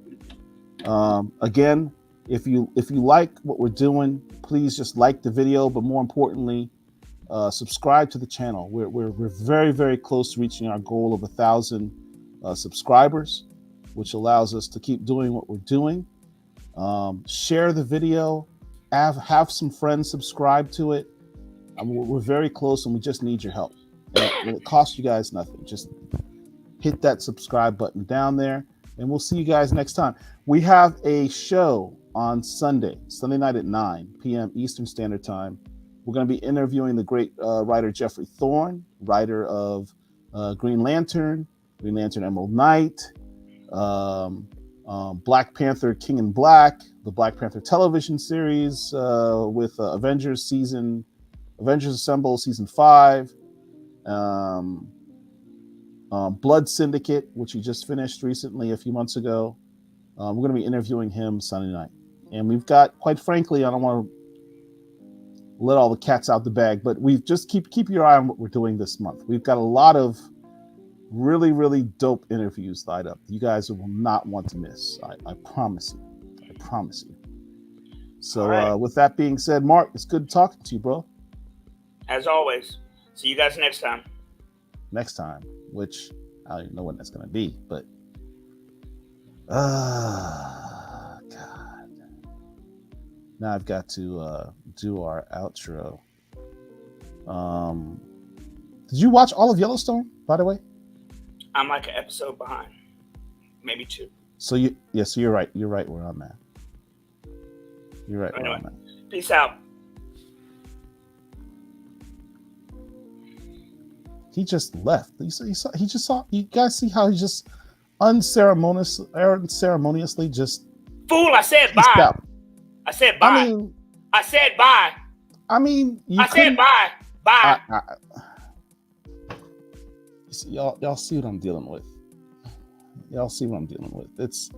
[SPEAKER 1] Again, if you like what we're doing, please just like the video, but more importantly, subscribe to the channel. We're very, very close to reaching our goal of 1,000 subscribers, which allows us to keep doing what we're doing. Share the video, have some friends subscribe to it. We're very close, and we just need your help. And it costs you guys nothing. Just hit that subscribe button down there, and we'll see you guys next time. We have a show on Sunday night at 9 p.m. Eastern Standard Time. We're going to be interviewing the great writer Jeffrey Thorne, writer of Green Lantern Emerald Knight, Black Panther King in Black, the Black Panther television series with Avengers Assemble Season 5, Blood Syndicate, which he just finished recently a few months ago. We're going to be interviewing him Sunday night. And we've got, quite frankly, I don't want to let all the cats out the bag, but we've just keep your eye on what we're doing this month. We've got a lot of really, really dope interviews lined up. You guys will not want to miss. I promise you. I promise you. So right. With that being said, Mark, it's good talking to you, bro.
[SPEAKER 2] As always. See you guys next time.
[SPEAKER 1] Next time, which I don't even know when that's going to be, but God. Now I've got to do our outro. Did you watch all of Yellowstone, by the way?
[SPEAKER 2] I'm like an episode behind, maybe 2.
[SPEAKER 1] So so you're right. You're right where I'm at. You're right where I'm at.
[SPEAKER 2] Peace out.
[SPEAKER 1] He just left. He just saw. You guys see how he just unceremoniously just.
[SPEAKER 2] Fool! I said bye.
[SPEAKER 1] Out.
[SPEAKER 2] I said bye. I said bye.
[SPEAKER 1] I mean,
[SPEAKER 2] I said bye. Bye.
[SPEAKER 1] See, y'all see what I'm dealing with. Y'all see what I'm dealing with. It's.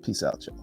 [SPEAKER 1] Peace out, y'all.